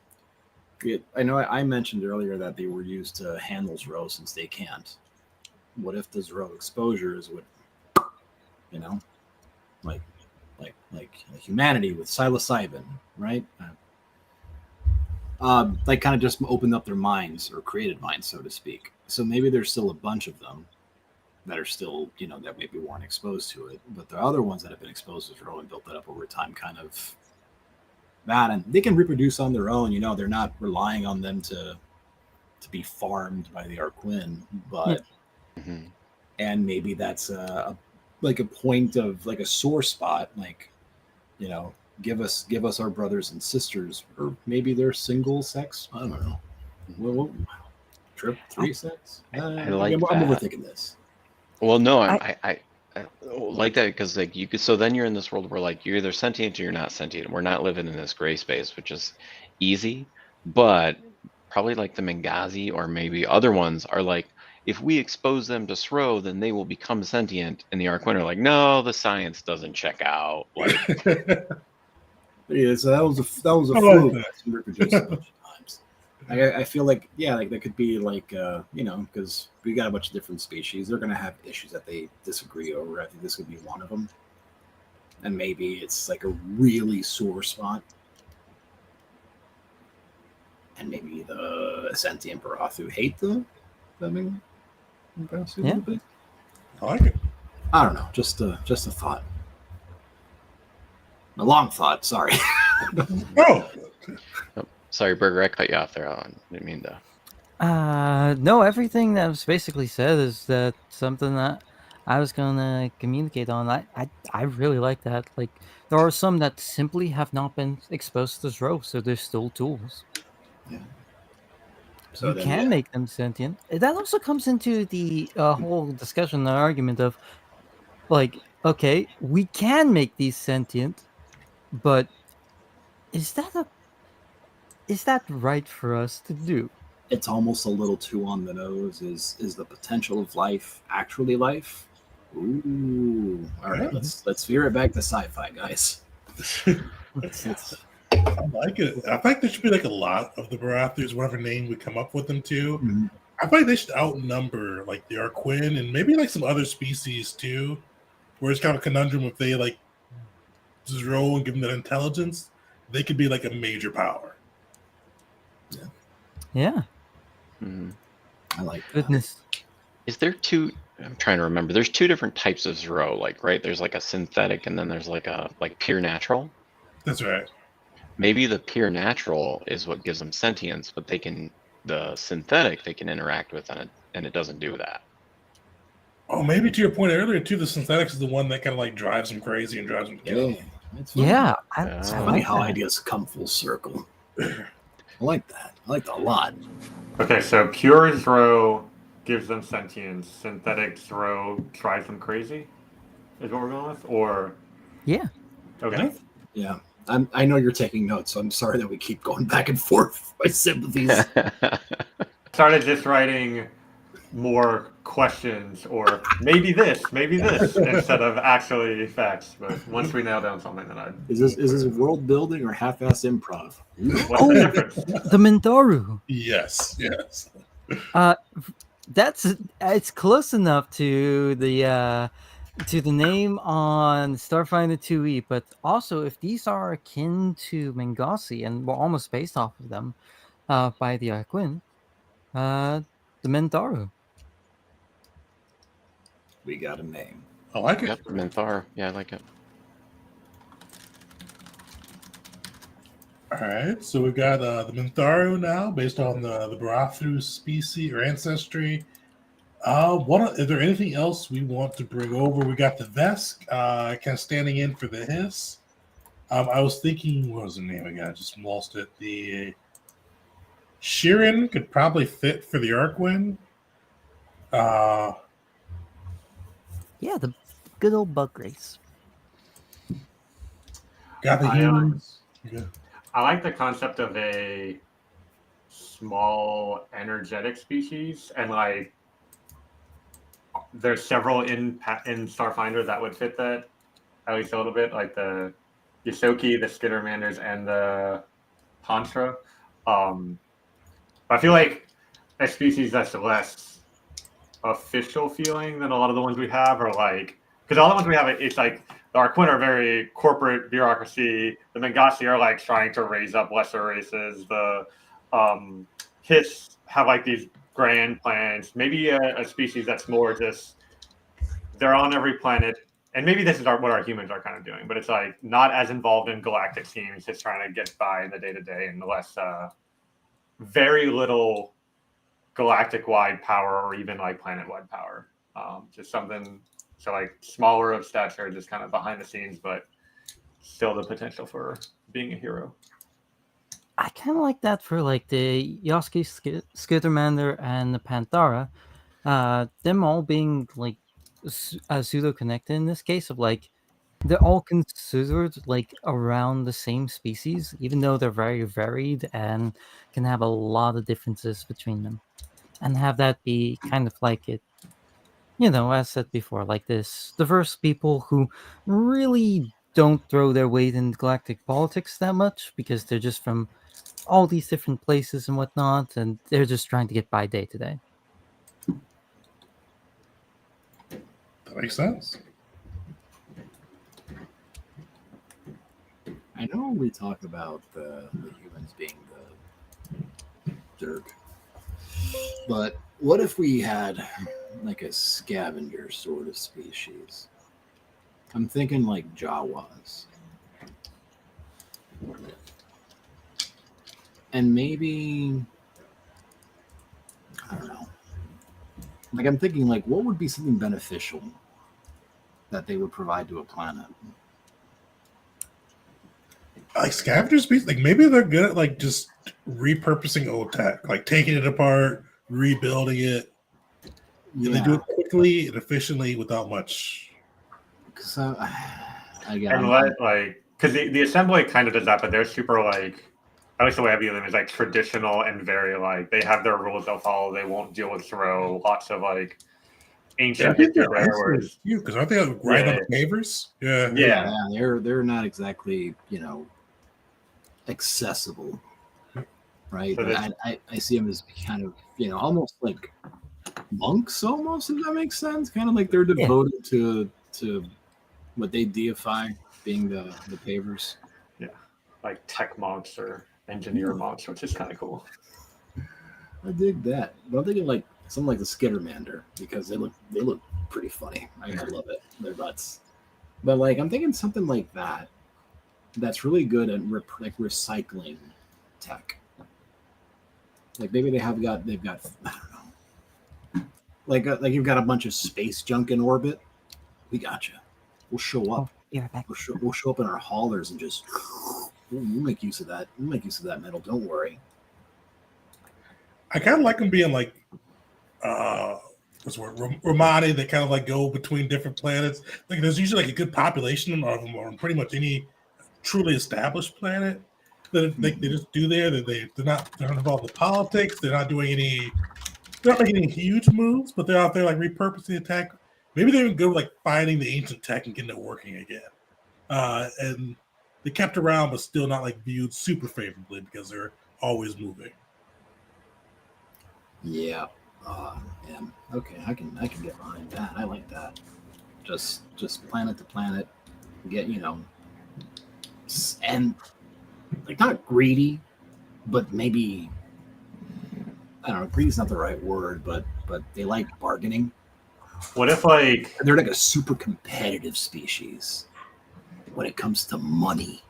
I know I mentioned earlier that they were used to handle Zoro since they can't. What if the Zoro exposures would, like humanity with psilocybin, right? Like kind of just opened up their minds or created minds, so to speak. So maybe there's still a bunch of them that are still, that maybe weren't exposed to it, but the other ones that have been exposed to Zoro and built that up over time, kind of that, and they can reproduce on their own. They're not relying on them to be farmed by the Arquin, but and maybe that's a point of like a sore spot, give us our brothers and sisters, or maybe they're single sex. I don't know. Well, three sex. I like I'm overthinking this. Well, no, I like that because you could. So then you're in this world where you're either sentient or you're not sentient. We're not living in this gray space, which is easy. But probably the Mengazi or maybe other ones are if we expose them to Sro, then they will become sentient. And the Arquin are no, the science doesn't check out. Yeah, so that was a fluke. Reproduced a bunch of times. I feel like like there could be like because we got a bunch of different species. They're gonna have issues that they disagree over. I think this could be one of them, and maybe it's like a really sore spot. And maybe the sentient Barathu hate the Barathu a little bit. I like it. I don't know. Just a thought. A long thought. Sorry. Oh, Sorry, Burger, I cut you off there. I didn't mean to. No, everything that was basically said is that something that I was gonna communicate on. I really like that. Like there are some that simply have not been exposed to Zro, so they're still tools. Yeah. You can make them sentient. That also comes into the whole discussion, the argument of like, okay, we can make these sentient, but is that right for us to do? It's almost a little too on the nose. Is the potential of life actually life? Ooh. All right, let's veer it back to sci-fi, guys. I like it. I think there should be like a lot of the Barathus, whatever name we come up with them to. Mhm. I think they should outnumber like the Arquin and maybe like some other species too, where it's kind of a conundrum if they like Zero and give them that intelligence, they could be like a major power. Yeah. Mm-hmm. I like that. Goodness. Is there two? I'm trying to remember. There's two different types of Zero, like right. There's like a synthetic, and then there's like a pure natural. That's right. Maybe the pure natural is what gives them sentience, but the synthetic they can interact with, and it doesn't do that. Oh, maybe to your point earlier too, the synthetics is the one that kind of like drives them crazy and drives them kill. It's funny. Yeah, It's I funny like how that. ideas come full circle. I like that. I like that a lot. Okay, so pure Zro gives them sentience. Synthetic Zro drives them crazy. Is what we're going with, or Yeah. okay. Yeah. I know you're taking notes, so I'm sorry that we keep going back and forth. My sympathies. Started just writing more questions or maybe this instead of actually facts. But once we nail down something, then Is this world building or half-ass improv? what's the difference? The Mindoru. Yes. It's close enough to the name on Starfinder 2e, but also if these are akin to Mengasi and were almost based off of them by the Arquin, the Mindoru. We got a name. I like it. Yep, Minthar. Yeah, I like it. All right, so we've got the Mintharu now, based on the Barathu species or ancestry. Is there anything else we want to bring over? We got the Vesk, kind of standing in for the Hiss. I was thinking, what was the name again? I just lost it. The Shirin could probably fit for the Arquin. Yeah, the good old bug race. Got the humans. Yeah. I like the concept of a small energetic species, and like there's several in Starfinder that would fit that at least a little bit, like the Yosoki, the Skittermanders, and the Tantra. I feel like a species that's less official feeling than a lot of the ones we have are like, because all the ones we have, it's like the Arquin are very corporate bureaucracy. The Mengasi are like trying to raise up lesser races. The Hiss have like these grand plans. Maybe a species that's more just they're on every planet, and maybe this is what our humans are kind of doing, but it's like not as involved in galactic schemes, just trying to get by in the day to day, and less very little galactic-wide power or even like planet-wide power. Just something so like smaller of stature, just kind of behind the scenes, but still the potential for being a hero. I kind of like that for like the Yosuke Skittermander and the Panthara. Them all being like pseudo connected in this case of like they're all considered like around the same species, even though they're very varied and can have a lot of differences between them. And have that be kind of like it, as said before, like this diverse people who really don't throw their weight in galactic politics that much because they're just from all these different places and whatnot, and they're just trying to get by day to day. That makes sense. I know we talk about the humans being the dirt, but what if we had like a scavenger sort of species? I'm thinking like Jawas. And maybe, I don't know. Like I'm thinking like what would be something beneficial that they would provide to a planet? Like scavenger species, like maybe they're good at like just repurposing old tech, like taking it apart, rebuilding it. And they do it quickly and efficiently without much. Because again, And like, because the assembly kind of does that, but they're super like, at least the way I view them is like traditional and very like they have their rules they'll follow. They won't deal with throw. Lots of like ancient history there. Whereas, because aren't they like, right on the pavers? Yeah, they're not exactly accessible, right? So I see them as kind of almost like monks, almost, if that makes sense. Kind of like they're devoted to what they deify, being the pavers. Yeah, like tech monks or engineer monks, which is kind of cool. I dig that, but I'm thinking like something like the Skittermander because they look pretty funny. I love it. They're nuts. But like I'm thinking something like that. That's really good at like recycling tech. Like maybe they've got I don't know. Like you've got a bunch of space junk in orbit. We got you. We'll show up. We'll show up in our haulers and just we'll make use of that. We'll make use of that metal. Don't worry. I kind of like them being like, what's the word, Romani. They kind of like go between different planets. Like there's usually like a good population of them on pretty much any truly established planet that they just do there. That they're not involved in politics. They're not doing any. They're not making any huge moves, but they're out there like repurposing the tech. Maybe they even go like finding the ancient tech and getting it working again. And they kept around, but still not like viewed super favorably because they're always moving. Yeah. Yeah. Okay, I can get behind that. I like that. Just planet to planet, get and like not greedy, but maybe I don't know. Greedy's not the right word, but they like bargaining. What if like they're like a super competitive species when it comes to money?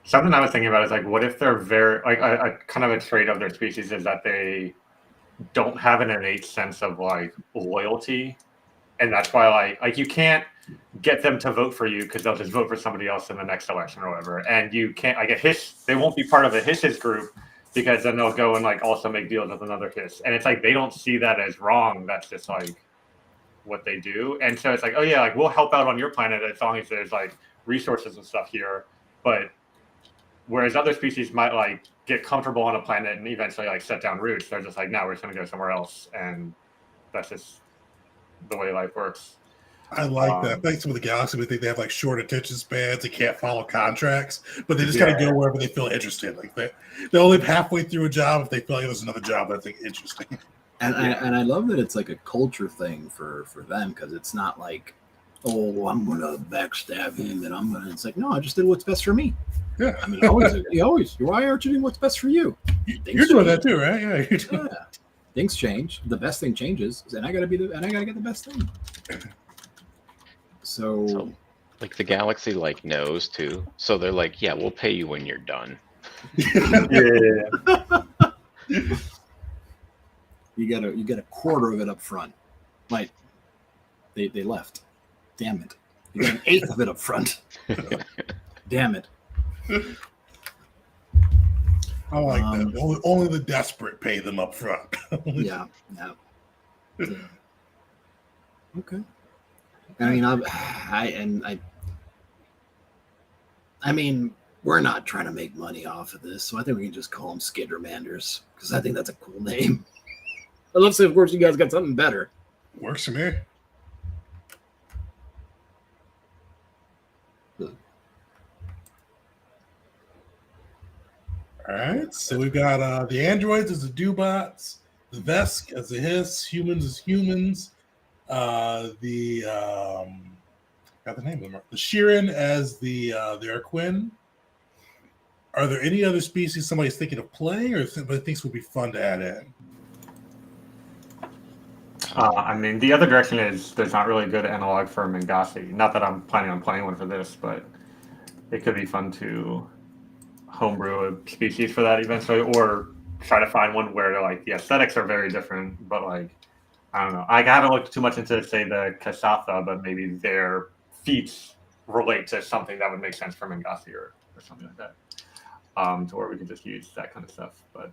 Something I was thinking about is like, what if they're very like a kind of a trait of their species is that they don't have an innate sense of like loyalty, and that's why like you can't get them to vote for you because they'll just vote for somebody else in the next election or whatever, and you can't like a Hiss. They won't be part of a Hisses group because then they'll go and like also make deals with another Hiss, and it's like they don't see that as wrong. That's just like what they do, and so it's like, oh yeah, like we'll help out on your planet as long as there's like resources and stuff here, but whereas other species might like get comfortable on a planet and eventually like set down roots, they're just like, no, we're just going to go somewhere else, and that's just the way life works. I like that. Thanks to the Galaxy, we think they have like short attention spans. They can't follow contracts, but they just kind of go wherever they feel interested. Like they'll live halfway through a job if they feel like there's another job that they think interesting. And I love that it's like a culture thing for them because it's not like, oh, I'm gonna backstab him and I'm gonna. It's like, no, I just did what's best for me. Yeah, I mean, why aren't you doing what's best for you? You're doing that too, right? Yeah, you're doing Things change. The best thing changes, and I gotta get the best thing. So like the Galaxy like knows too. So they're like, yeah, we'll pay you when you're done. Yeah. You get a quarter of it up front. Like they left. Damn it. You get an eighth of it up front. Damn it. I like that. Only the desperate pay them up front. Yeah. Okay. I mean, we're not trying to make money off of this, so I think we can just call them Skittermanders because I think that's a cool name. Unless, of course, you guys got something better. Works for me. All right, so we've got the androids as the do-bots, the Vesk as the Hiss, humans as humans, got the name of them, the Sheeran as the Arquin. Are there any other species somebody's thinking of playing, or somebody thinks would be fun to add in? I mean, the other direction is there's not really a good analog for Mangasi. Not that I'm planning on playing one for this, but it could be fun to homebrew a species for that eventually, or try to find one where like the aesthetics are very different, but like I don't know. I haven't looked too much into say the Kasatha, but maybe their feats relate to something that would make sense for Mangasi or something like that. To where we could just use that kind of stuff. But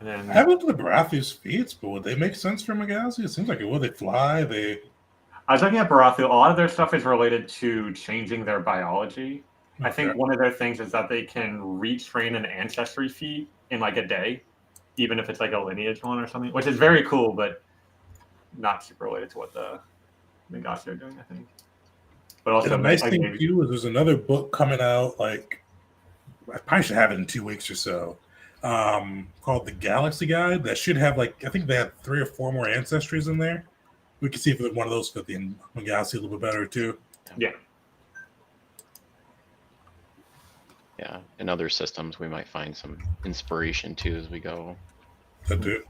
and then I haven't looked at the Baratheon's feats, but would they make sense for Mangasi? It seems like it would. They fly. I was looking at Baratheon. A lot of their stuff is related to changing their biology. Okay. I think one of their things is that they can retrain an ancestry feat in like a day, even if it's like a lineage one or something, which is very cool, but not super related to what the Mangasi are doing, I think. But also, the nice thing too is there's another book coming out. Like I probably should have it in 2 weeks or so. Called the Galaxy Guide. That should have like I think they have 3 or 4 more ancestries in there. We can see if one of those fit the Mangasi a little bit better too. Yeah. Yeah, in other systems, we might find some inspiration too as we go. That do.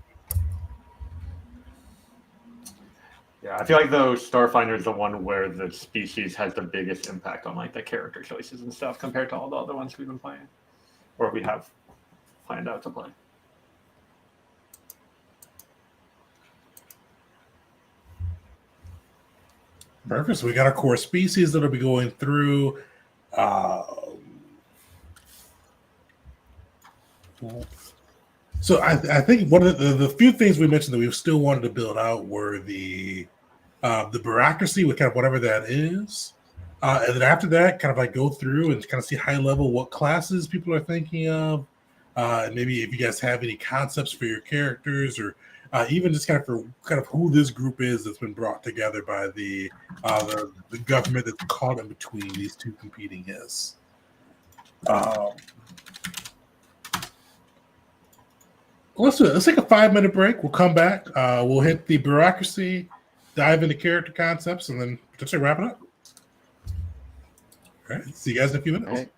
Yeah, I feel like though Starfinder is the one where the species has the biggest impact on like the character choices and stuff compared to all the other ones we've been playing, or we have planned out to play. Perfect. So we got our core species that'll be going through. So I think one of the few things we mentioned that we still wanted to build out were the bureaucracy with kind of whatever that is. And then after that, kind of like go through and kind of see high level what classes people are thinking of. And maybe if you guys have any concepts for your characters or even just kind of who this group is that's been brought together by the government that's caught in between these two competing is. Let's do it. Let's take a 5-minute break. We'll come back. We'll hit the bureaucracy, dive into character concepts, and then potentially wrap it up. All right. See you guys in a few minutes. Right.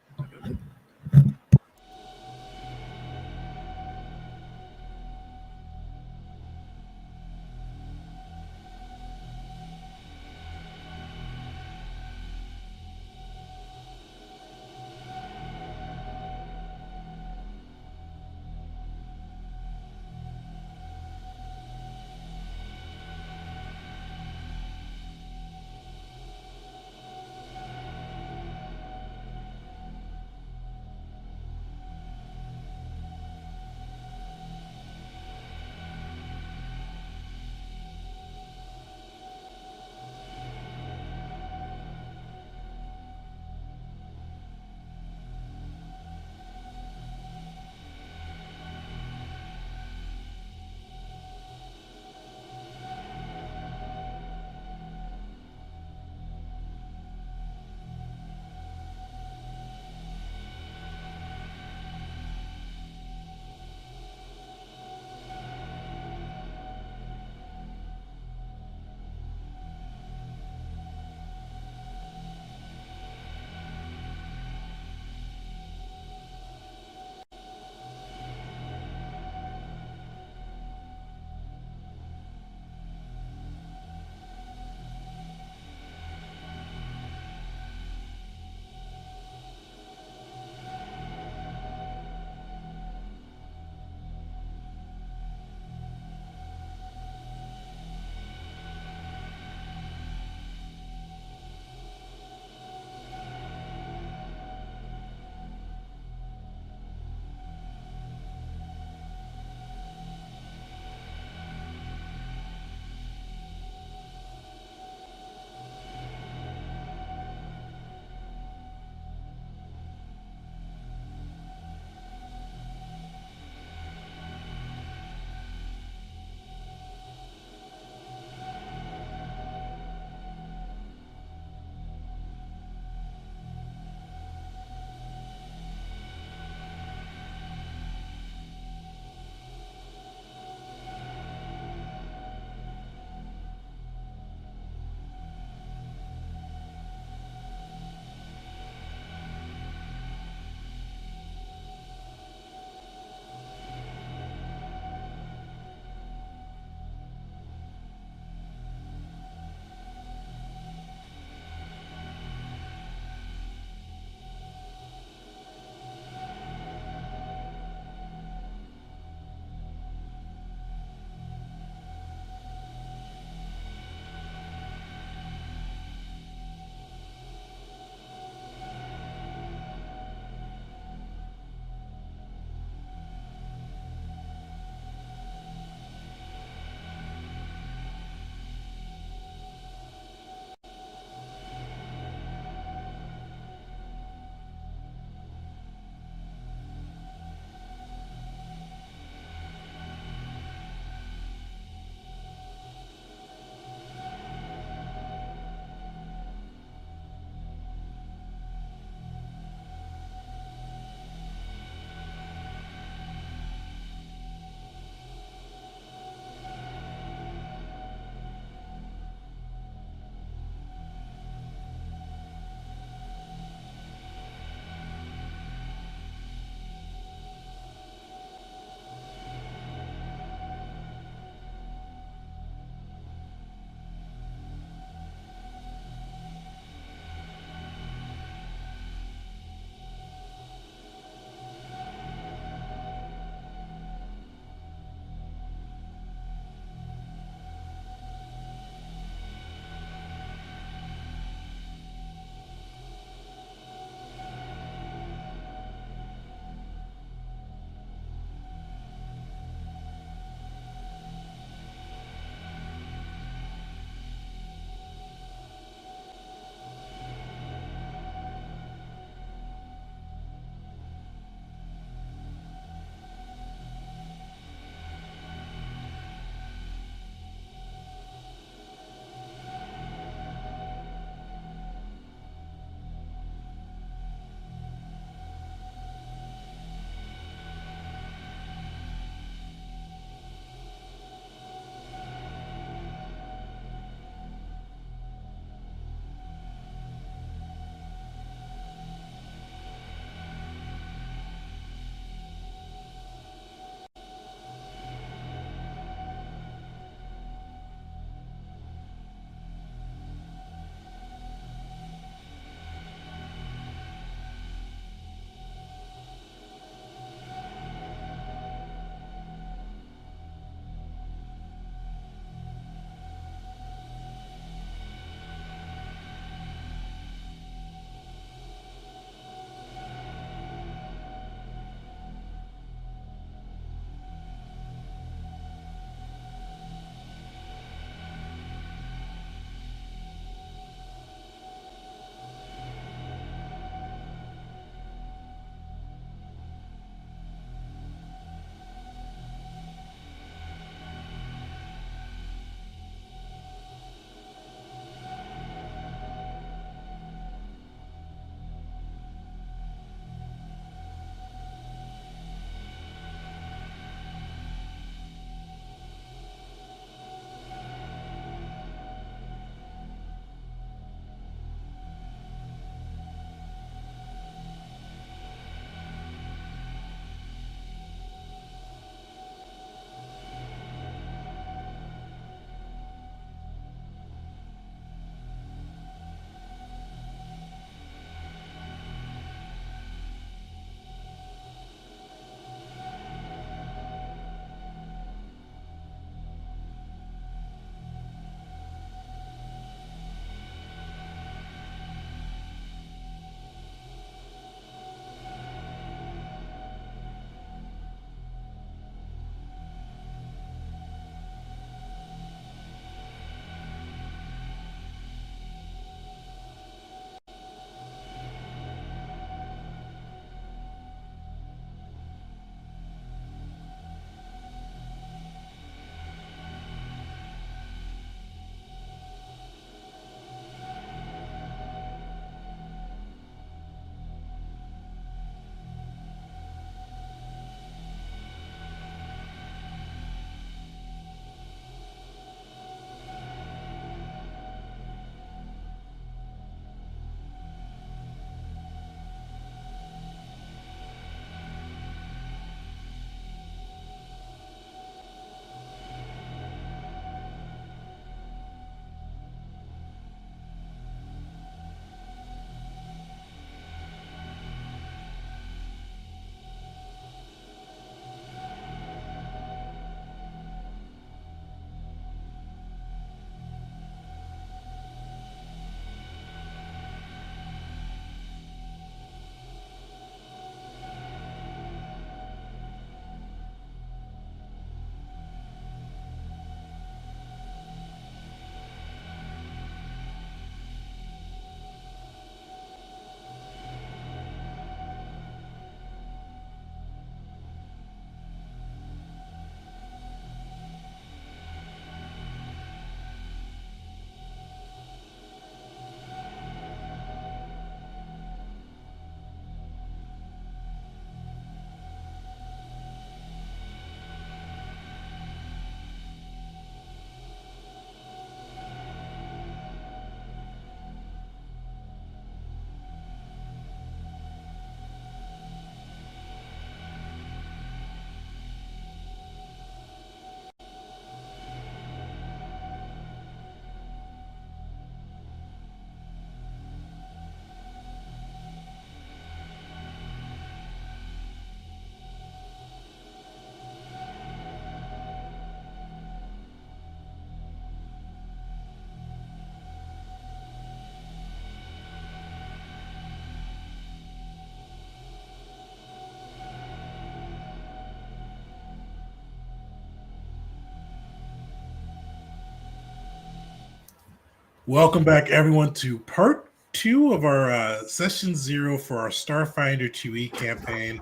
Welcome back, everyone, to part 2 of our session 0 for our Starfinder 2e campaign.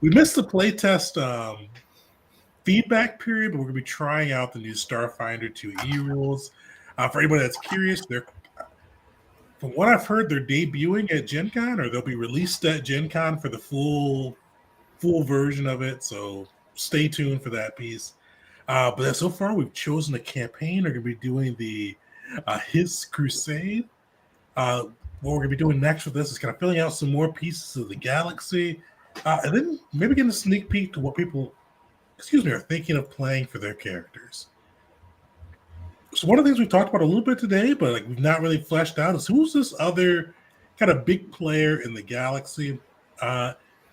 We missed the playtest feedback period, but we're going to be trying out the new Starfinder 2e rules. For anybody that's curious, from what I've heard, they're debuting at Gen Con, or they'll be released at Gen Con for the full version of it, so stay tuned for that piece. But so far, we've chosen a campaign. We're going to be doing the His Crusade. What we're going to be doing next with this is kind of filling out some more pieces of the galaxy, and then maybe getting a sneak peek to what people, are thinking of playing for their characters. So one of the things we talked about a little bit today, but like we've not really fleshed out, is who's this other kind of big player in the galaxy.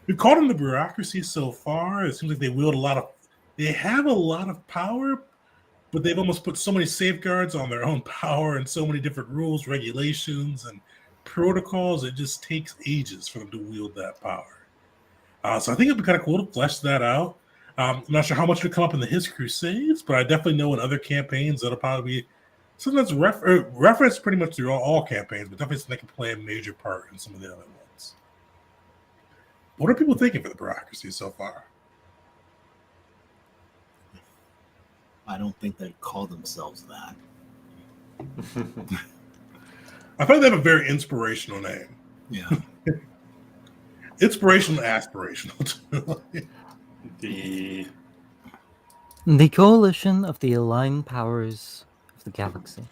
We've called them the bureaucracy so far. It seems like they have a lot of power, but they've almost put so many safeguards on their own power and so many different rules, regulations, and protocols. It just takes ages for them to wield that power. So I think it'd be kind of cool to flesh that out. I'm not sure how much it'll come up in the His Crusades, but I definitely know in other campaigns that'll probably be something that's referenced pretty much through all campaigns, but definitely something that can play a major part in some of the other ones. What are people thinking for the bureaucracy so far? I don't think they'd call themselves that. I find they have a very inspirational name. Yeah. Inspirational, aspirational. The coalition of the aligned powers of the galaxy.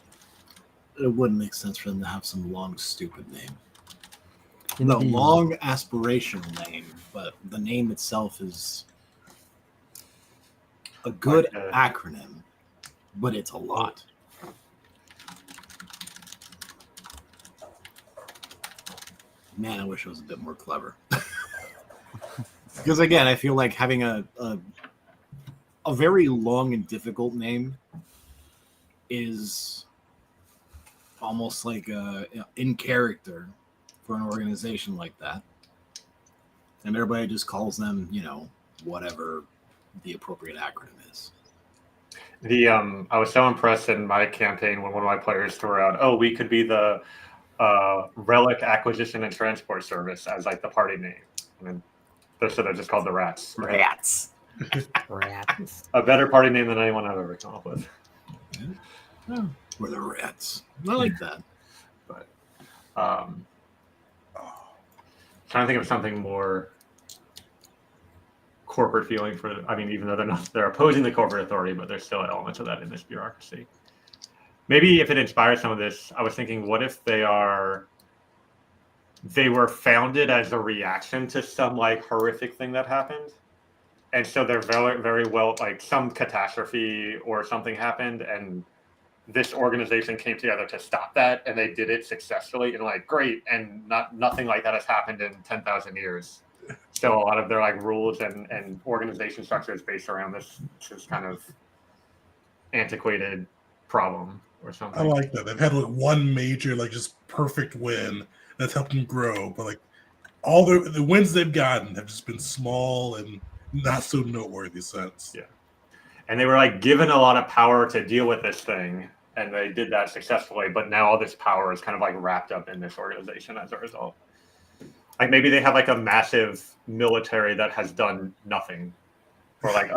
It wouldn't make sense for them to have some long, stupid name. Indeed. No, long aspirational name, but the name itself is a good acronym, but it's a lot. Man, I wish it was a bit more clever. Because again, I feel like having a very long and difficult name is almost like in character for an organization like that. And everybody just calls them, whatever the appropriate acronym is. I was so impressed in my campaign when one of my players threw out, "Oh, we could be the Relic Acquisition and Transport Service" as like the party name. And so they're just called the Rats. Right? Rats. Rats. A better party name than anyone I've ever come up with. Oh, we're the Rats. I like that. But trying to think of something more corporate feeling for. I mean, even though they're opposing the corporate authority, but there's still elements of that in this bureaucracy. Maybe if it inspires some of this, I was thinking, what if they were founded as a reaction to some like horrific thing that happened, and so they're very, very well, like some catastrophe or something happened, and this organization came together to stop that, and they did it successfully, and like great, and nothing like that has happened in 10,000 years. So a lot of their like rules and organization structure is based around this kind of antiquated problem or something. I like that. They've had like one major, like just perfect win that's helped them grow, but like all the wins they've gotten have just been small and not so noteworthy since. Yeah. And they were like given a lot of power to deal with this thing, and they did that successfully, but now all this power is kind of like wrapped up in this organization as a result. Like maybe they have like a massive military that has done nothing, or like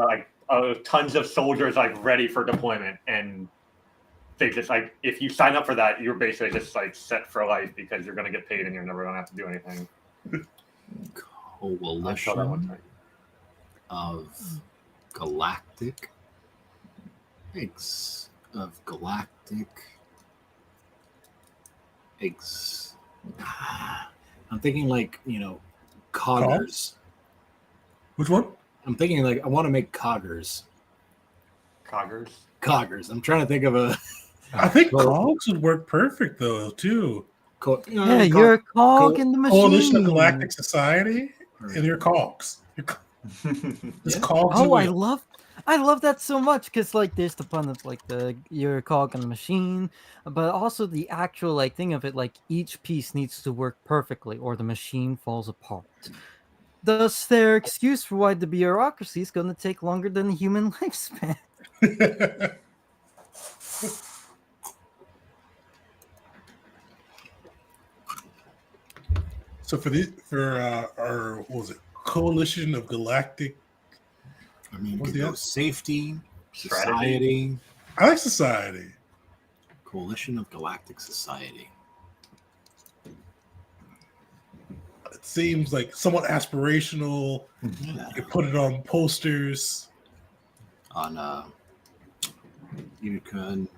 tons of soldiers like ready for deployment, and they just like, if you sign up for that, you're basically just like set for life because you're going to get paid and you're never going to have to do anything. Coalition of galactic eggs of galactic eggs. I'm thinking like, coggers. Which one? I'm thinking like I want to make coggers. Coggers. I'm trying to think of a. I think cogs would work perfect though too. You're a cog in the machine. Coalition of Galactic Society, and your cogs. Cogs. Oh, I love that so much because like there's the fun of like your cog in the machine, but also the actual like thing of it, like each piece needs to work perfectly or the machine falls apart. Thus, their excuse for why the bureaucracy is going to take longer than the human lifespan. So for our what was it, Coalition of Galactic? I mean, What's could the go other? safety, Strategy. society, I like Society. Coalition of Galactic Society. It seems like somewhat aspirational. Yeah. You can put it on posters. On you can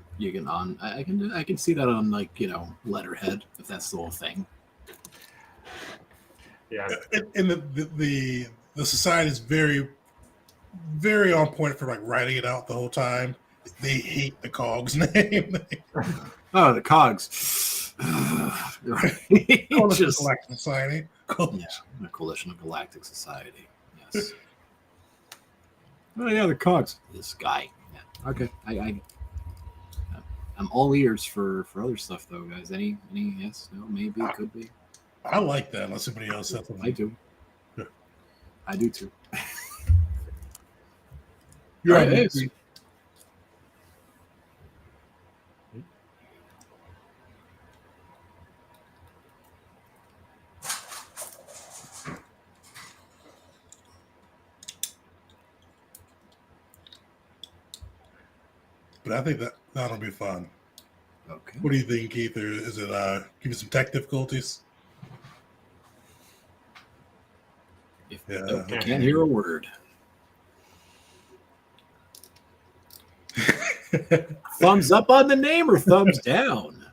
on I can see that on like letterhead if that's the whole thing. Yeah. And the society is very, very on point for like writing it out the whole time. They hate the Cog's name. Oh, the cogs. Right. Coalition of Just Galactic Society. yeah, the Coalition of Galactic Society. Yes. Oh yeah, the cogs. This guy. Yeah. Okay. I'm all ears for other stuff though, guys. Any yes, no, maybe, could be. I like that. Unless somebody else said I something. do. Yeah. I do too. You're Right, on it is. mute. But I think that'll be fun. Okay. What do you think, Keith? Or is it give you some tech difficulties? If Yeah. nope, I can't hear a word. Thumbs up on the name or thumbs down?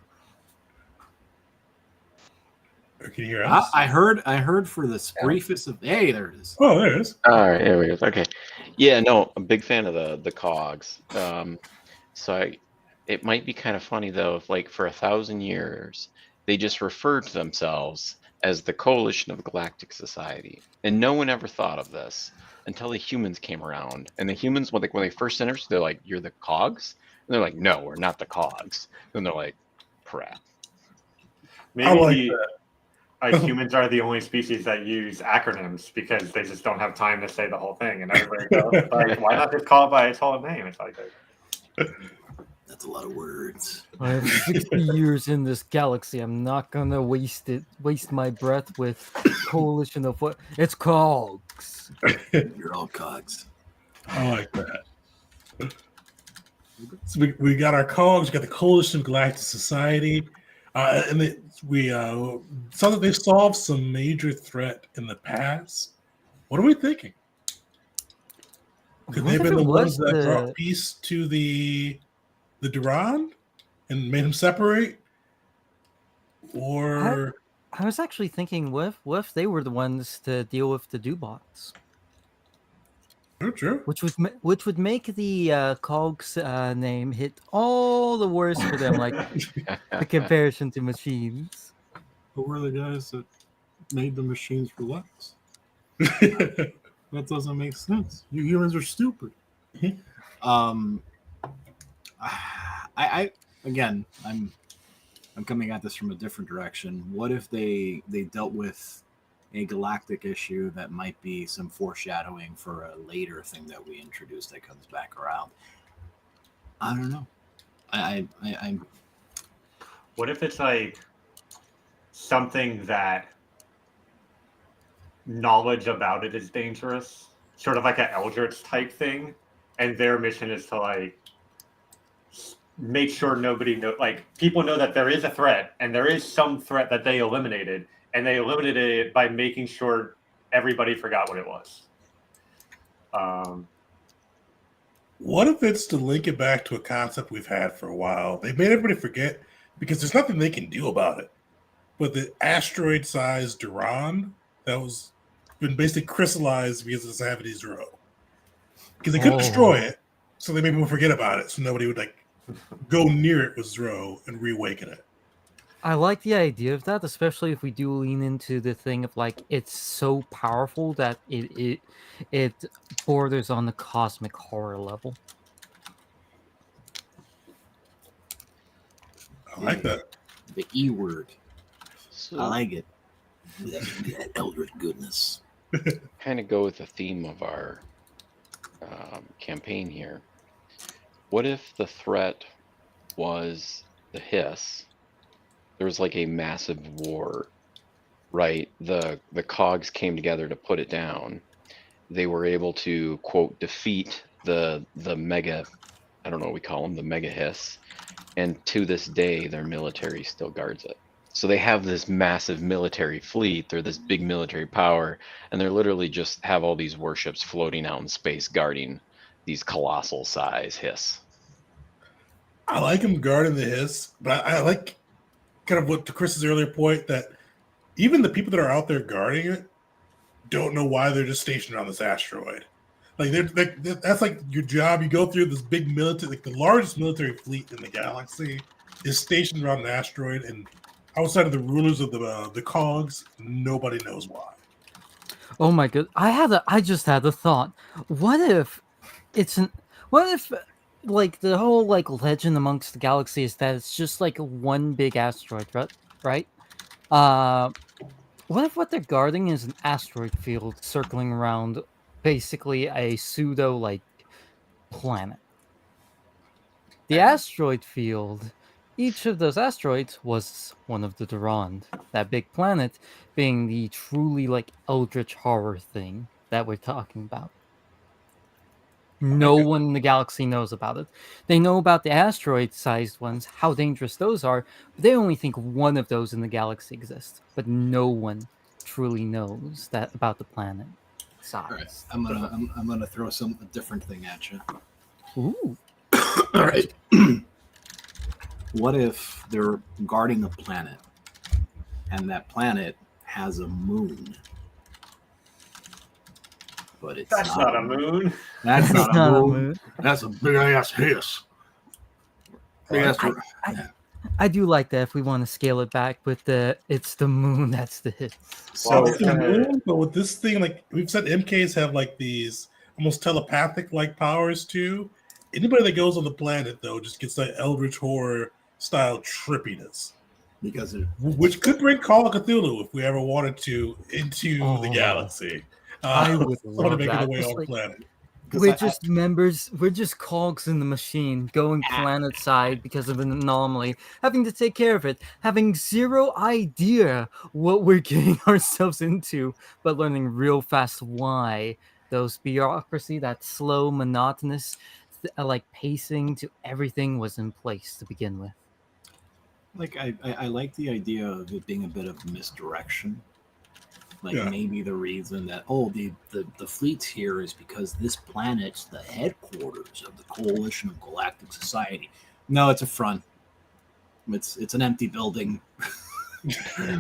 Or can you hear us? I heard for the briefest of hey, there it is. Oh, there it is. All right, there we go. Okay, yeah, no, I'm a big fan of the cogs. It might be kind of funny though if like for 1,000 years they just referred to themselves as the Coalition of Galactic Society, and no one ever thought of this until the humans came around. And the humans, when they first entered, they're like, "You're the cogs," and they're like, "No, we're not the cogs." And they're like, "Crap." Maybe I like that. humans are the only species that use acronyms because they just don't have time to say the whole thing, and everybody goes, like, "Why not just call it by its whole name?" It's like, That's a lot of words. I have 60 years in this galaxy. I'm not gonna waste my breath with coalition of what it's cogs. You're all cogs. I like that. So we got our Cogs. We got the Coalition of Galactic Society, and we saw that they solved some major threat in the past. What are we thinking? Could they have been the ones that brought peace to the Durand and made them separate? Or I was actually thinking, what if they were the ones to deal with the Dubots? true. Which would make the Cogs name hit all the worse for them, like the comparison to machines. Who were the guys that made the machines relax? That doesn't make sense. You humans are stupid. I again, I'm coming at this from a different direction. What if they dealt with a galactic issue that might be some foreshadowing for a later thing that we introduced that comes back around? I don't know. I'm. what if it's like something that knowledge about it is dangerous, sort of like an Eldritch type thing, and their mission is to like make sure nobody know, like people know that there is a threat and there is some threat that they eliminated, and they eliminated it by making sure everybody forgot what it was. What if it's to link it back to a concept we've had for a while? They made everybody forget because there's nothing they can do about it. But the asteroid-sized Durand that was been basically crystallized because of the Savity's row. Because they couldn't destroy it, so they made people forget about it, so nobody would like go near it with Zero and reawaken it. I like the idea of that, especially if we do lean into the thing of like it's so powerful that it borders on the cosmic horror level. I like that. The E word. So I like it. That eldritch goodness. kind of go with the theme of our campaign here. What if the threat was the hiss? There was like a massive war right? The cogs came together to put it down. They were able to quote defeat the mega, I don't know what we call them, the mega hiss, and to this day their military still guards it. So they have this massive military fleet, they're this big military power, and they're literally just have all these warships floating out in space guarding these colossal size hiss. I like him guarding the hiss, but I like kind of what to Chris's earlier point that even the people that are out there guarding it don't know why they're just stationed on this asteroid. Like that's like your job. You go through this big military, like the largest military fleet in the galaxy is stationed around an asteroid, and outside of the rulers of the cogs, nobody knows why. Oh my god! I just had a thought. What if like the whole like legend amongst the galaxy is that it's just like one big asteroid, right? What if what they're guarding is an asteroid field circling around basically a pseudo like planet? The asteroid field, each of those asteroids was one of the Durand. That big planet being the truly like eldritch horror thing that we're talking about. No one in the galaxy knows about it. They know about the asteroid-sized ones, how dangerous those are, but they only think one of those in the galaxy exists. But no one truly knows that about the planet size. All right, I'm gonna throw a different thing at you. Ooh. All right. What if they're guarding a planet, and that planet has a moon? But That's not a moon. That's It's not not a a moon. moon. That's a big ass hiss. Big ass. I do like that if we want to scale it back with it's the moon that's the hit. Well, It's the moon, but with this thing, like we've said, MKs have like these almost telepathic like powers too. Anybody that goes on the planet though just gets that eldritch horror style trippiness, Because which could bring Call of Cthulhu if we ever wanted to into the galaxy. I would somebody love making that. the way Just on the like- planet. We're just members. We're just cogs in the machine, going planet side because of an anomaly, having to take care of it, having zero idea what we're getting ourselves into, but learning real fast why those bureaucracy, that slow, monotonous, like pacing to everything was in place to begin with. like I like the idea of it being a bit of misdirection. Like Yeah. maybe the reason that the fleet's here is because this planet's the headquarters of the Coalition of Galactic Society. No, it's a front. It's an empty building.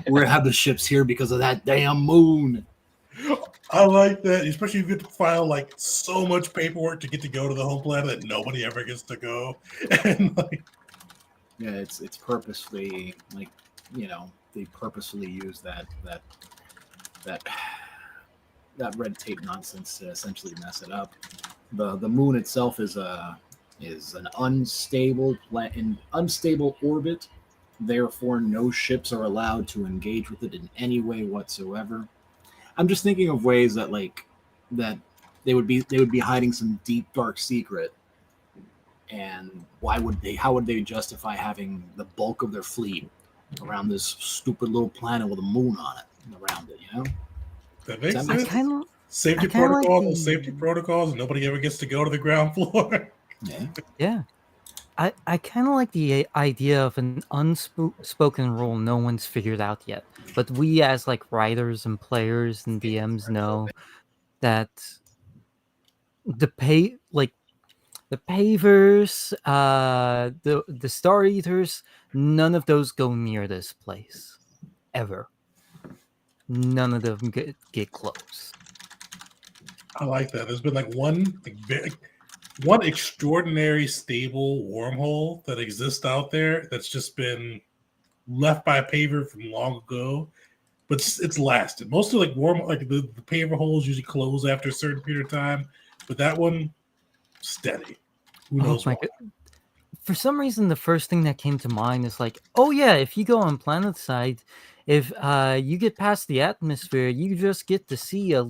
We have the ships here because of that damn moon. I like that, especially if you get to file like so much paperwork to get to go to the home planet that nobody ever gets to go. And like, Yeah, it's purposely like they purposely use that red tape nonsense to essentially mess it up. The moon itself is an unstable orbit. Therefore, no ships are allowed to engage with it in any way whatsoever. I'm just thinking of ways that they would be hiding some deep dark secret. And how would they justify having the bulk of their fleet around this stupid little planet with a moon on it around it, that makes That makes sense. Safety protocols, and nobody ever gets to go to the ground floor. Yeah. I kind of like the idea of an unspoken rule no one's figured out yet, but we as like writers and players and DMs know that the pavers, the Star Eaters, none of those go near this place ever. None of them get close. I like that. There's been like one extraordinary stable wormhole that exists out there that's just been left by a paver from long ago, but it's lasted. Most of like the paver holes usually close after a certain period of time, but that one steady. Who knows why? God. For some reason, the first thing that came to mind is like, oh yeah, if you go on planet side, if you get past the atmosphere, you just get to see a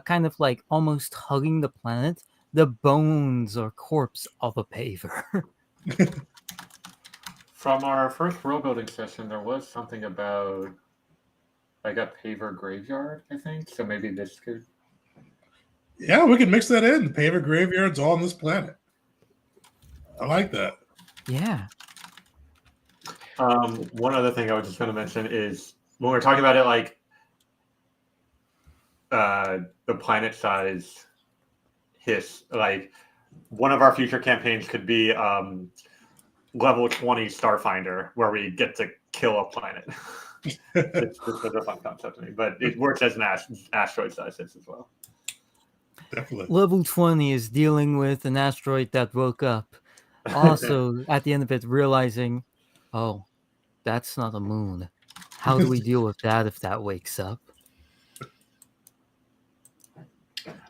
kind of like almost hugging the planet, the bones or corpse of a paver. From our first world building session, there was something about like a paver graveyard, I think. So maybe this could. Yeah, we can mix that in. The paver graveyard's all on this planet. I like that. Yeah. One other thing I was just going to mention is when we're talking about it, like the planet size hiss, like one of our future campaigns could be level 20 Starfinder, where we get to kill a planet. It's just a fun concept to me, but it works as an asteroid size hiss as well. Definitely. Level 20 is dealing with an asteroid that woke up. Also, at the end of it, realizing, oh, that's not a moon. How do we deal with that if that wakes up?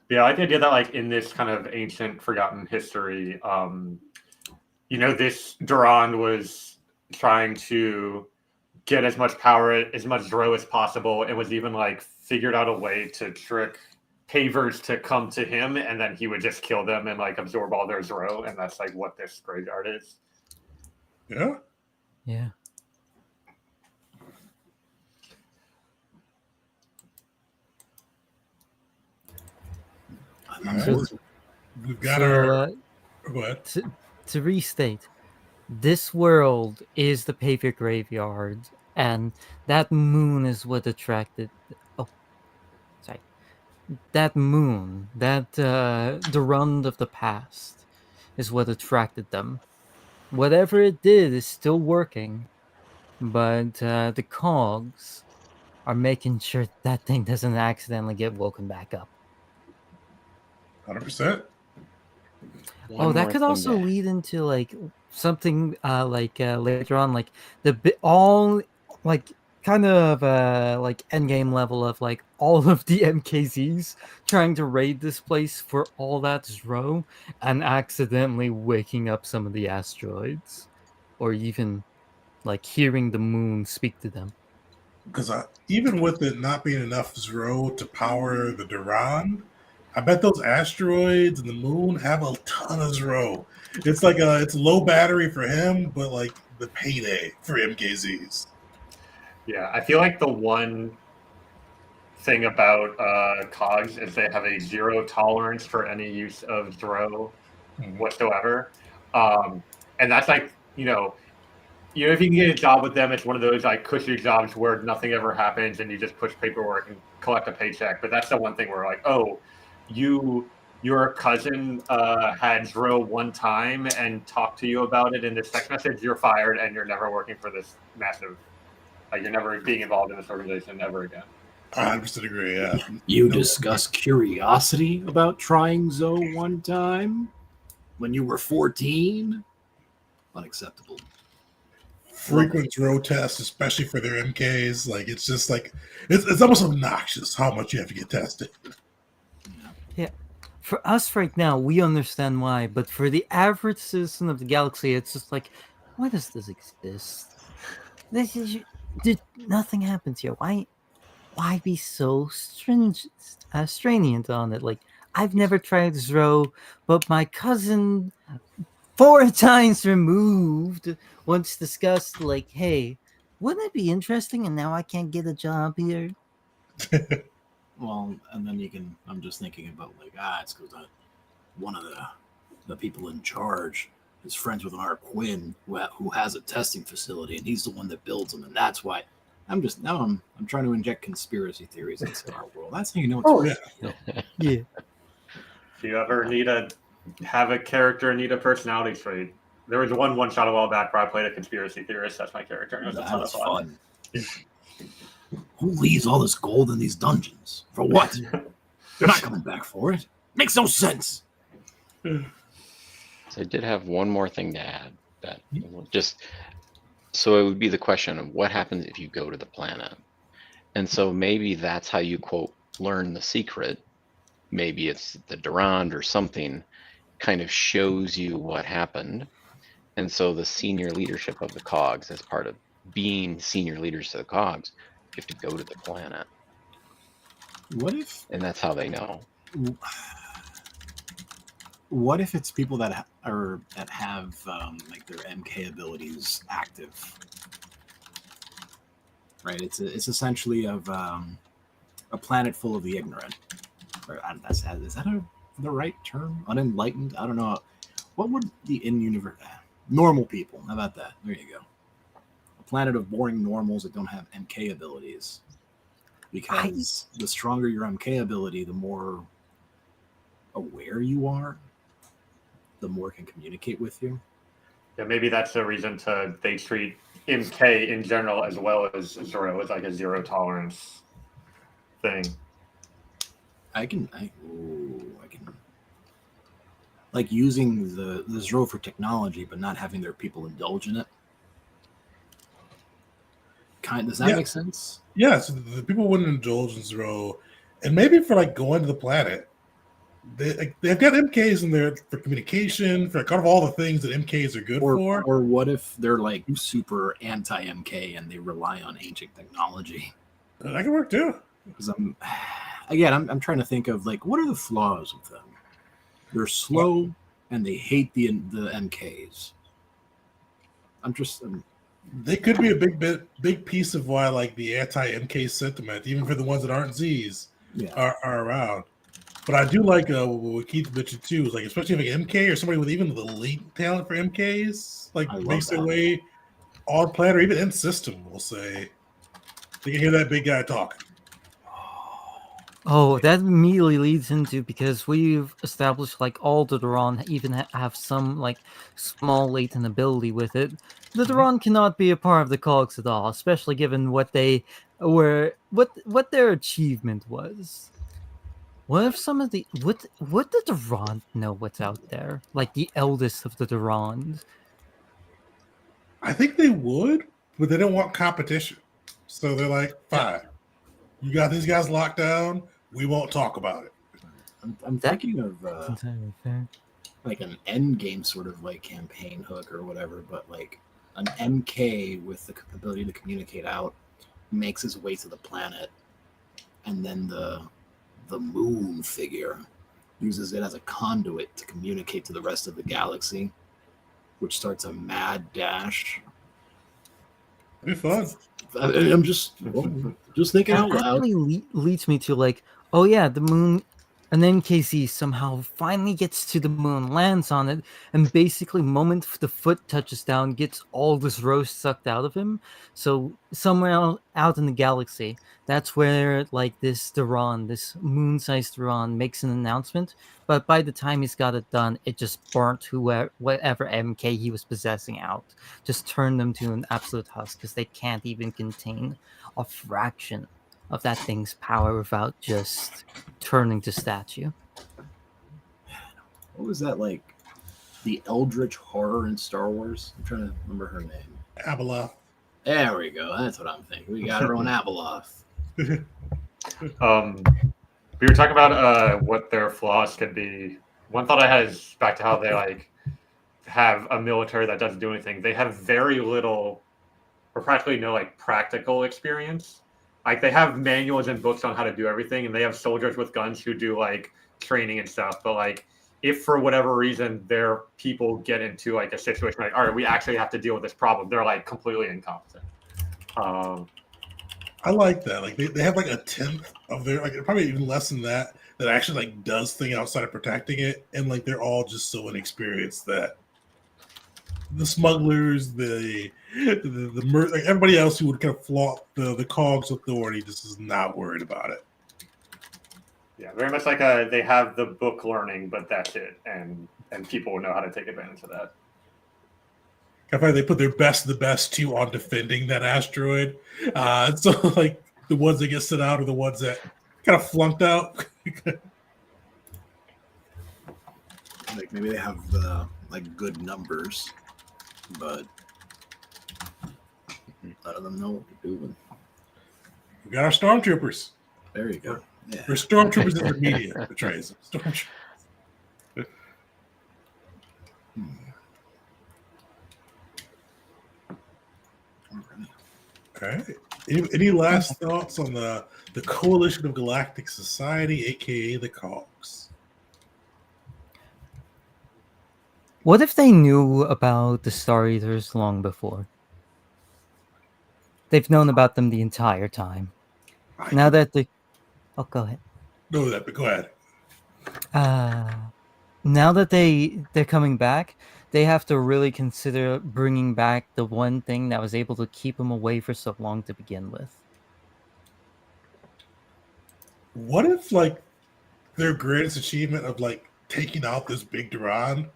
Yeah, I like the idea that like in this kind of ancient forgotten history, this Durand was trying to get as much power, as much Zro as possible, and was even like figured out a way to trick pavers to come to him, and then he would just kill them and like absorb all their Zro, and that's like what this graveyard is. Yeah. Yeah. We've got So, our. Go ahead. to restate, this world is the paver graveyard, and that moon is what attracted. Oh, sorry. That moon, that the run of the past, is what attracted them. Whatever it did is still working, but the cogs are making sure that thing doesn't accidentally get woken back up. 100%. Oh, that could also lead into like something later on, like all like kind of like endgame level of like all of the MKZs trying to raid this place for all that Zro and accidentally waking up some of the asteroids, or even like hearing the moon speak to them. Because even with it not being enough Zro to power the Durand, I bet those asteroids and the moon have a ton of Zro. It's like it's low battery for him, but like the payday for MKZs. Yeah, I feel like the one thing about cogs is they have a zero tolerance for any use of Zro whatsoever, and that's like if you can get a job with them, it's one of those like cushy jobs where nothing ever happens and you just push paperwork and collect a paycheck. But that's the one thing where like, oh, your cousin had Zro one time and talked to you about it in this text message, you're fired and you're never working for this massive, like you're never being involved in this organization ever again. I 100% agree, yeah. You discuss curiosity about trying Zo one time when you were 14? Unacceptable. Frequent Zro tests, especially for their MKs, like it's just like it's almost obnoxious how much you have to get tested. Yeah. For us right now, we understand why, but for the average citizen of the galaxy, it's just like, why does this exist? Nothing happens here. Why be so stringent on it? Like, I've never tried Zro, but my cousin, 4 times removed, once discussed, like, hey, wouldn't it be interesting? And now I can't get a job here. Well, and then I'm just thinking about like, it's because one of the people in charge is friends with an Quinn who has a testing facility, and he's the one that builds them, and that's why. I'm trying to inject conspiracy theories into our world. That's how you know it's Yeah. If you ever have a character need a personality trait, there was one shot a while back where I played a conspiracy theorist. That's my character. And it was a ton of fun. Yeah. Who leaves all this gold in these dungeons? For what? They're not coming back for it. Makes no sense. So I did have one more thing to add. So it would be the question of what happens if you go to the planet. And so maybe that's how you, quote, learn the secret. Maybe it's the Durand or something kind of shows you what happened. And so the senior leadership of the cogs, as part of being senior leaders to the cogs, you have to go to the planet. And that's how they know. What if it's people that have like their MK abilities active? right? It's essentially of a planet full of the ignorant. Or, is that the right term? Unenlightened? I don't know. What would the in-universe normal people? How about that? There you go. A planet of boring normals that don't have MK abilities. Because the stronger your MK ability, the more aware you are, the more it can communicate with you. Yeah, maybe that's the reason they treat MK in general as well as zero as like a zero tolerance thing. I can like using the zero for technology, but not having their people indulge in it. Does that make sense? Yeah, so the people wouldn't indulge in zero, and maybe for like going to the planet, they've got MKs in there for communication, for kind of all the things that MKs are good for. Or what if they're like super anti MK and they rely on ancient technology? That can work too. Because I'm trying to think of like, what are the flaws with them? They're slow and they hate the MKs. They could be a big piece of why like the anti-MK sentiment, even for the ones that aren't Zs, are around. But I do like what Keith mentioned too, is like especially if like MK or somebody with even the latent talent for MKs, like makes their way on planet or even in system, we'll say. They can hear that big guy talking. Oh, that immediately leads into, because we've established like all the Duran even have some like small latent ability with it. The Duran cannot be a part of the cogs at all, especially given what they were, what their achievement was. What if some of the would the Duran know what's out there? Like the eldest of the Durans. I think they would, but they don't want competition. So they're like, fine, you got these guys locked down. We won't talk about it. I'm thinking of entirely fair. Like an end game sort of like campaign hook or whatever, but like an MK with the ability to communicate out makes his way to the planet, and then the moon figure uses it as a conduit to communicate to the rest of the galaxy, which starts a mad dash. It'd be fun. I'm just thinking out loud. Actually leads me to like, oh yeah, the moon, and then KC somehow finally gets to the moon, lands on it, and basically moment the foot touches down, gets all this roast sucked out of him. So somewhere out in the galaxy, that's where like this Duran, this moon-sized Duran, makes an announcement. But by the time he's got it done, it just burnt whatever MK he was possessing out. Just turned them to an absolute husk, because they can't even contain a fraction of that thing's power without just turning to statue. What was that, like the eldritch horror in Star Wars? I'm trying to remember her name. Abeloth. There we go. That's what I'm thinking. We got our own Abeloth. We were talking about what their flaws could be. One thought I had is back to how they like have a military that doesn't do anything. They have very little or practically no like practical experience. Like they have manuals and books on how to do everything, and they have soldiers with guns who do like training and stuff. But like if for whatever reason their people get into like a situation like, all right, we actually have to deal with this problem, they're like completely incompetent. I like that. Like they have like a tenth of their, like probably even less than that actually like does thing outside of protecting it, and like they're all just so inexperienced that the smugglers, the like everybody else who would kind of flaunt the cogs authority just is not worried about it. Yeah, very much like they have the book learning, but that's it, and people know how to take advantage of that. I find they put their best of the best too on defending that asteroid. So like the ones that get sent out are the ones that kind of flunked out. Like maybe they have like good numbers, but none of them know what they're doing. We got our stormtroopers. There you go. Yeah. We're stormtroopers in the media betrays them. Stormtroopers. Okay. Any last thoughts on the Coalition of Galactic Society, aka the Cogs? What if they knew about the Star Eaters long before? They've known about them the entire time. Now that they... Oh, go ahead. No, that, but go ahead. Now that they're coming back, they have to really consider bringing back the one thing that was able to keep them away for so long to begin with. What if, like, their greatest achievement of, like, taking out this big Duran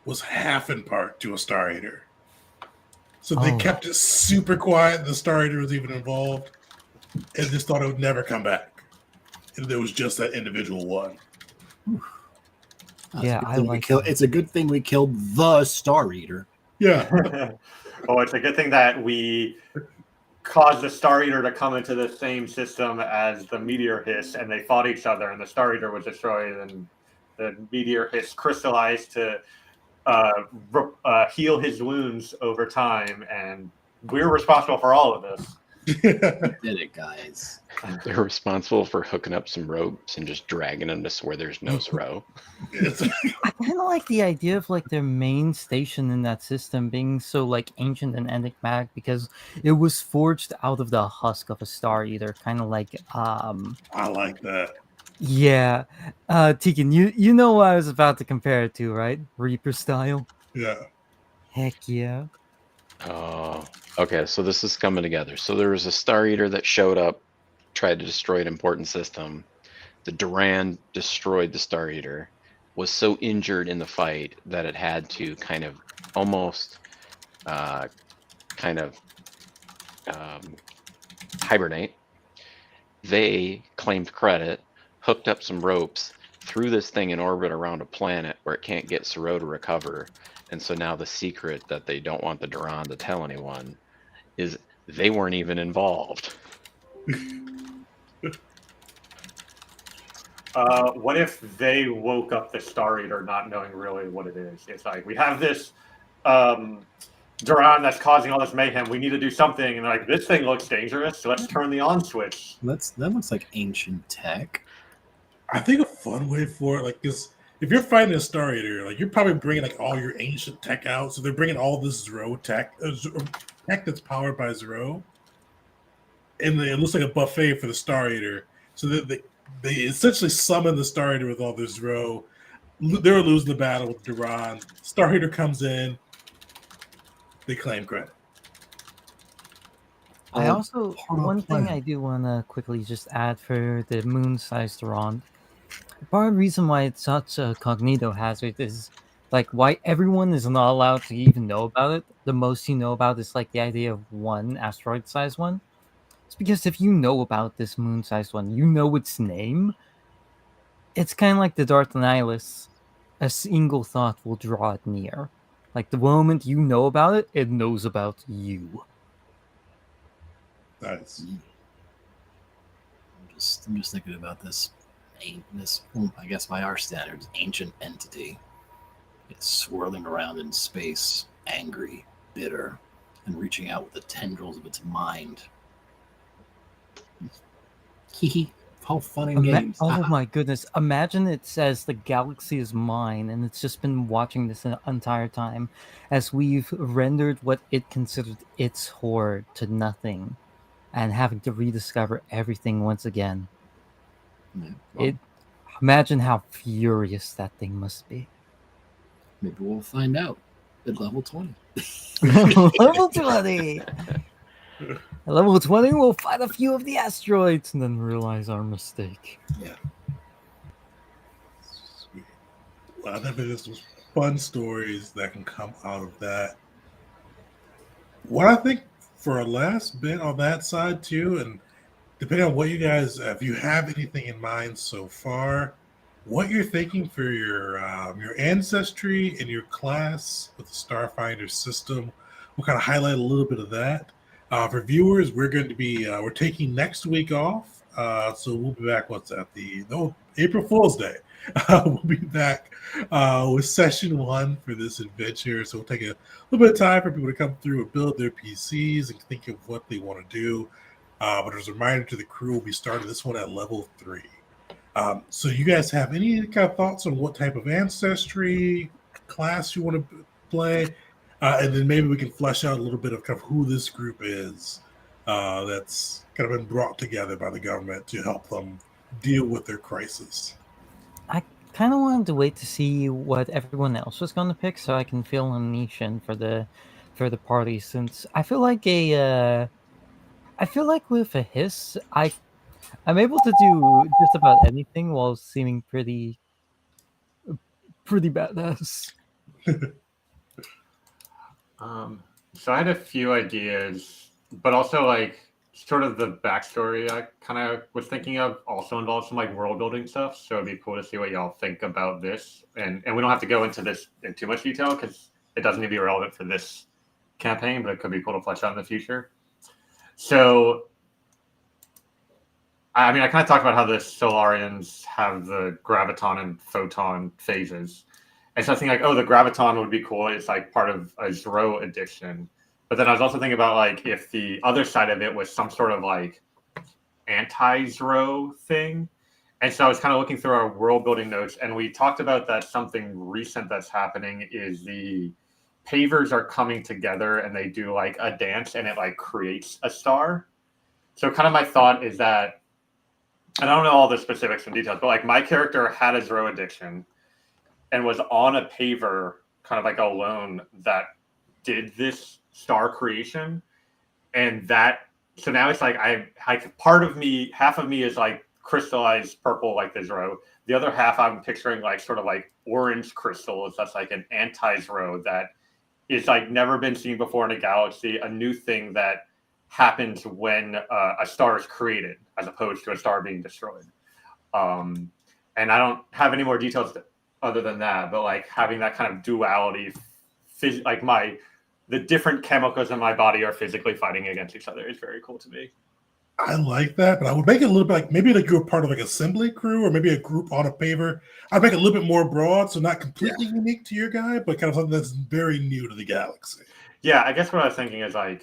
was half in part to a Star Eater? So they kept it super quiet. The Star Eater was even involved, and just thought it would never come back. And there was just that individual one. Yeah, I like it. It's a good thing we killed the Star Eater. Yeah. Oh, it's a good thing that we caused the Star Eater to come into the same system as the Meteor Hiss, and they fought each other, and the Star Eater was destroyed, and the Meteor Hiss crystallized to heal his wounds over time, and we're responsible for all of this. Did it, guys. They're responsible for hooking up some ropes and just dragging them to where there's no Zero. I kind of like the idea of like their main station in that system being so like ancient and enigmatic because it was forged out of the husk of a Star Eater, kind of like I like that. Yeah, Tegan, you know what I was about to compare it to, right? Reaper style. Yeah. Heck yeah. Oh, okay. So this is coming together. So there was a Star Eater that showed up, tried to destroy an important system. The Duran destroyed the Star Eater, was so injured in the fight that it had to kind of almost hibernate. They claimed credit, hooked up some ropes, threw this thing in orbit around a planet where it can't get Zero to recover. And so now the secret that they don't want the Duran to tell anyone is they weren't even involved. What if they woke up the Star Eater not knowing really what it is? It's like, we have this Duran that's causing all this mayhem. We need to do something. And like, this thing looks dangerous, so let's turn the on switch. That looks like ancient tech. I think a fun way for it, like, is if you're fighting a Star Eater, like, you're probably bringing like all your ancient tech out. So they're bringing all this Zero tech that's powered by Zero, and it looks like a buffet for the Star Eater. So they essentially summon the Star Eater with all this Zero. They're losing the battle with Duran. Star Eater comes in. They claim credit. I also, one thing I do want to quickly just add for the moon-sized Duran. Part of the reason why it's such a cognito hazard is like why everyone is not allowed to even know about it. The most you know about is like the idea of one asteroid-sized one. It's because if you know about this moon-sized one, you know its name. It's kind of like the Darth Nihilus. A single thought will draw it near. Like the moment you know about it, it knows about you. Nice. I'm just thinking about this, I guess by our standards, ancient entity. It's swirling around in space, angry, bitter, and reaching out with the tendrils of its mind. Hee how fun and games. Oh my goodness. Imagine it says the galaxy is mine and it's just been watching this the entire time as we've rendered what it considered its hoard to nothing and having to rediscover everything once again. Yeah, well, Imagine how furious that thing must be. Maybe we'll find out at level 20. Level 20! At level 20, we'll fight a few of the asteroids and then realize our mistake. Yeah. Sweet. Well, I think there's some fun stories that can come out of that. What I think for a last bit on that side too, and depending on what you guys, if you have anything in mind so far, what you're thinking for your ancestry and your class with the Starfinder system, we'll kind of highlight a little bit of that. For viewers, we're going to be we're taking next week off, so we'll be back. What's that? April Fool's Day. We'll be back with session 1 for this adventure. So we'll take a little bit of time for people to come through and build their PCs and think of what they want to do. But as a reminder to the crew, we started this one at level 3. So you guys have any kind of thoughts on what type of ancestry class you want to play? And then maybe we can flesh out a little bit of kind of who this group is that's kind of been brought together by the government to help them deal with their crisis. I kind of wanted to wait to see what everyone else was going to pick, so I can feel a niche in for the party. Since I feel like with a hiss, I'm able to do just about anything while seeming pretty badass. So I had a few ideas, but also like sort of the backstory I kind of was thinking of also involves some like world building stuff. So it'd be cool to see what y'all think about this. And we don't have to go into this in too much detail because it doesn't need to be relevant for this campaign, but it could be cool to flesh out in the future. So I mean, I kind of talked about how the Solarians have the graviton and photon phases. And so I think like, oh, the graviton would be cool. It's like part of a Zero addiction. But then I was also thinking about like if the other side of it was some sort of like anti-Zero thing. And so I was kind of looking through our world building notes, and we talked about that something recent that's happening is the pavers are coming together and they do like a dance and it like creates a star. So kind of my thought is that, and I don't know all the specifics and details, but like my character had a Zero addiction and was on a paver kind of like alone that did this star creation. And that, so now it's like part of me, half of me is like crystallized purple like the Zero. The other half I'm picturing like sort of like orange crystals. That's like an anti-Zero that is like never been seen before in a galaxy, a new thing that happens when a star is created as opposed to a star being destroyed. And I don't have any more details other than that, but like having that kind of duality, like the different chemicals in my body are physically fighting against each other is very cool to me. I like that, but I would make it a little bit like maybe like you're part of like assembly crew or maybe a group on a paver. I'd make it a little bit more broad, so not completely unique to your guy, but kind of something that's very new to the galaxy. Yeah, I guess what I was thinking is like,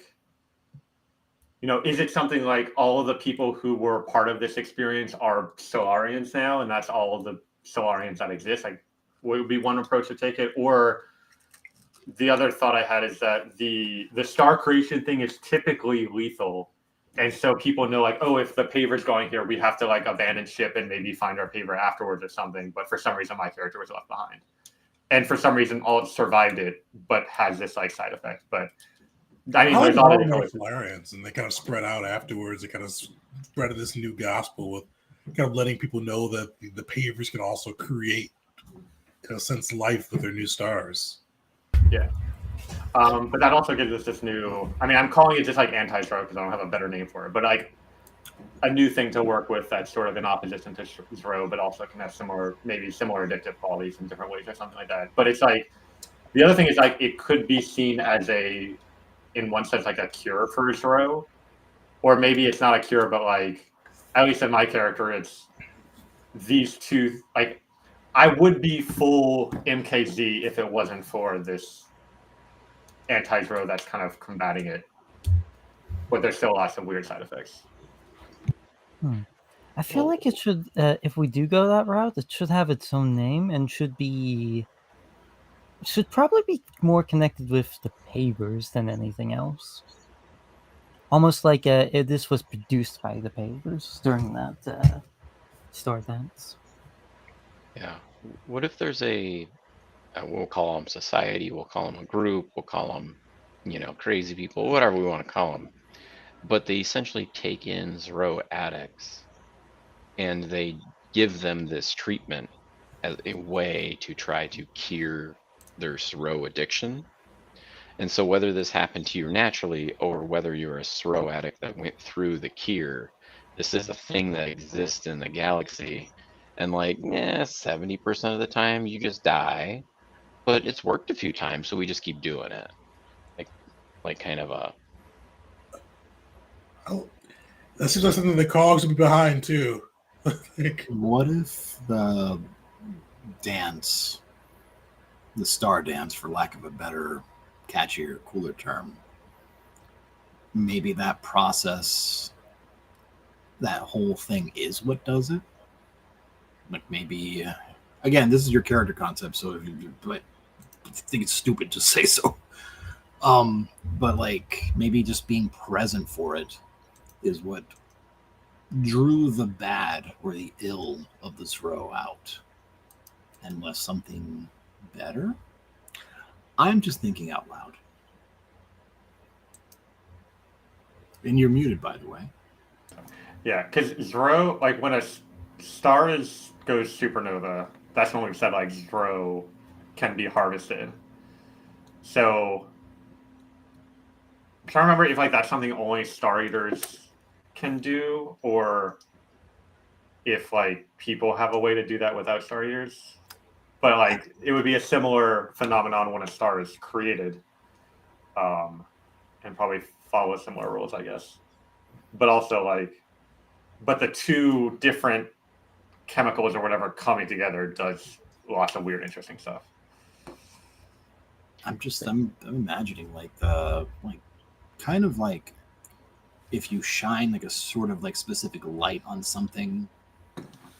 you know, is it something like all of the people who were part of this experience are Solarians now, and that's all of the Solarians that exist? Like, would be one approach to take it, or the other thought I had is that the star creation thing is typically lethal. And so people know like, oh, if the paver's going here, we have to like abandon ship and maybe find our paver afterwards or something. But for some reason, my character was left behind. And for some reason, all survived it, but has this like side effect. But I mean, there's all the Solarians, and they kind of spread out afterwards. They kind of spread this new gospel with kind of letting people know that the pavers can also create sense life with their new stars. Yeah. But that also gives us this new, I mean, I'm calling it just like anti-Zero because I don't have a better name for it, but like a new thing to work with that's sort of in opposition to Zero, but also can have maybe similar addictive qualities in different ways or something like that. But it's like, the other thing is like, it could be seen as in one sense, like a cure for Zero, or maybe it's not a cure, but like, at least in my character, it's these two, like, I would be full MKZ if it wasn't for this anti-Zero that's kind of combating it, but there's still lots of weird side effects. I feel like it should, if we do go that route, it should have its own name and should probably be more connected with the pavers than anything else. Almost like this was produced by the pavers during that star dance. Yeah. What if there's we'll call them society, we'll call them a group, we'll call them, crazy people, whatever we want to call them. But they essentially take in Zero addicts and they give them this treatment as a way to try to cure their Zero addiction. And so whether this happened to you naturally or whether you're a Zero addict that went through the cure, this is a thing that exists in the galaxy. And 70% of the time you just die. But it's worked a few times, so we just keep doing it. Like kind of a... Oh, that seems like something the cogs would be behind, too. What if the dance, the star dance, for lack of a better, catchier, cooler term, maybe that process, that whole thing is what does it? Like maybe... Again, this is your character concept, so if you think it's stupid to say so. But like maybe just being present for it is what drew the bad or the ill of the Zro out, unless something better. I'm just thinking out loud. And you're muted, by the way. Yeah, because Zro, like when a star goes supernova, that's when we've said like Zro can be harvested. So I'm trying to remember if like that's something only Star Eaters can do, or if like people have a way to do that without Star Eaters. But like it would be a similar phenomenon when a star is created, and probably follow similar rules, I guess. But also like, but the two different chemicals or whatever coming together does lots of weird, interesting stuff. I'm imagining like kind of like if you shine like a sort of like specific light on something,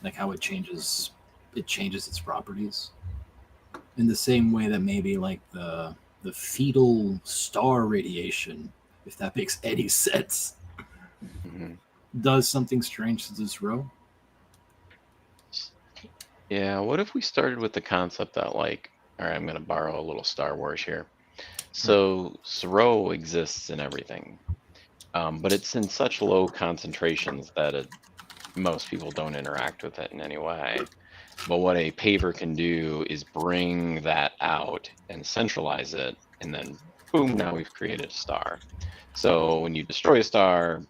like how it changes its properties. In the same way that maybe like the fetal star radiation, if that makes any sense, does something strange to this row. Yeah, what if we started with the concept that like, all right, I'm going to borrow a little Star Wars here. So Zro exists in everything, but it's in such low concentrations that most people don't interact with it in any way. But what a paver can do is bring that out and centralize it, and then boom, now we've created a star. So when you destroy a star,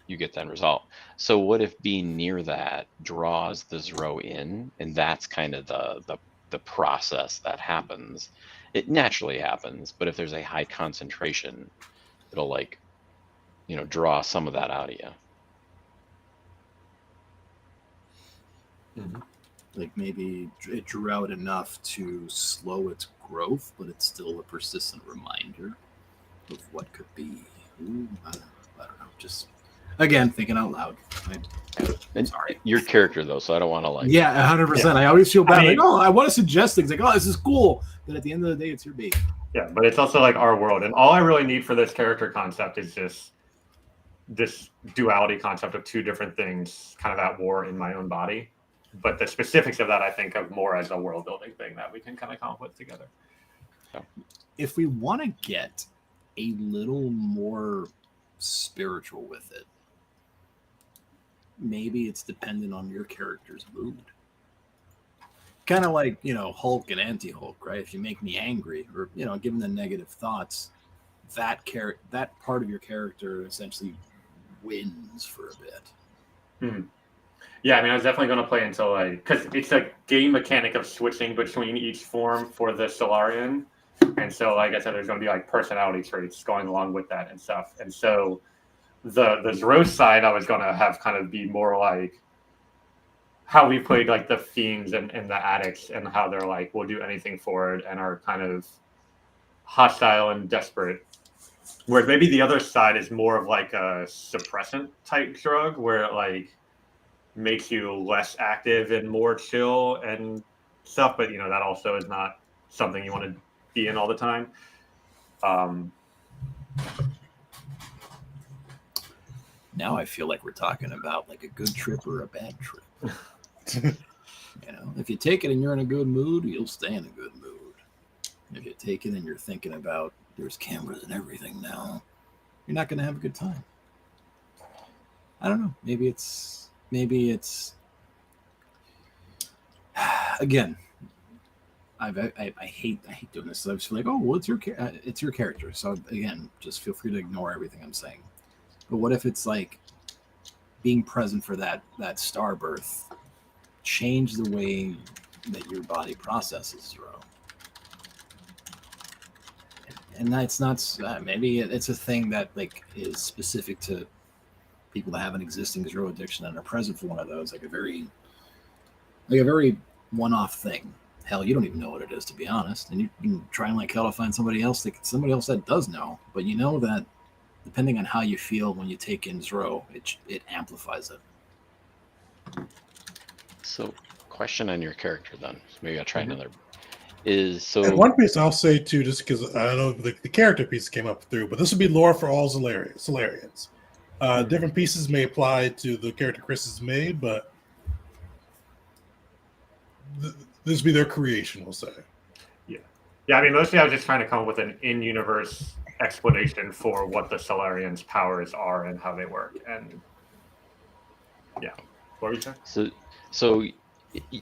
you get that result. So what if being near that draws the Zro in, and that's kind of the process that happens. It naturally happens, but if there's a high concentration, it'll like, draw some of that out of you. Mm-hmm. Like maybe it drew out enough to slow its growth, but it's still a persistent reminder of what could be. Ooh, I don't know. Just again thinking out loud. I'm sorry. Your character though, so I don't want to like. Yeah, 100%. I always feel bad. I want to suggest things like, oh, this is cool. But at the end of the day, it's your baby. Yeah, but it's also like our world, and all I really need for this character concept is just this duality concept of two different things kind of at war in my own body. But the specifics of that, I think of more as a world building thing that we can kind of come up with together. So. If we want to get a little more spiritual with it, maybe it's dependent on your character's mood. Kind of like, Hulk and anti-Hulk, right? If you make me angry or, given the negative thoughts, that part of your character essentially wins for a bit. Hmm. Yeah, I was definitely going to play until because it's a game mechanic of switching between each form for the Solarian. And so, like I said, there's going to be personality traits going along with that and stuff. And so the Zro side, I was going to have kind of be more like how we played the Fiends and the Addicts, and how they're we'll do anything for it and are kind of hostile and desperate. Whereas maybe the other side is more of a suppressant type drug where it makes you less active and more chill and stuff, but that also is not something you want to be in all the time. Now I feel like we're talking about a good trip or a bad trip. If you take it and you're in a good mood, you'll stay in a good mood. If you take it and you're thinking about there's cameras and everything now, you're not going to have a good time. I don't know. Maybe it's again, I hate doing this. So I just feel oh, well, it's your character. So again, just feel free to ignore everything I'm saying. But what if it's being present for that star birth, change the way that your body processes Zro? And that's not maybe it's a thing that is specific to people that have an existing Zro addiction and are present for one of those, a very one-off thing. Hell, you don't even know what it is, to be honest. And you can try and hell to find somebody else that does know. But that depending on how you feel when you take in Zro, it amplifies it. So, question on your character then. So maybe I'll try another. And one piece I'll say too, just because I don't know the character piece came up through, but this would be lore for all Solarians. Different pieces may apply to the character Chris has made, but this be their creation, we'll say. Yeah, I mean, mostly I was just trying to come up with an in-universe explanation for what the Solarians' powers are and how they work. And yeah, what were you saying? So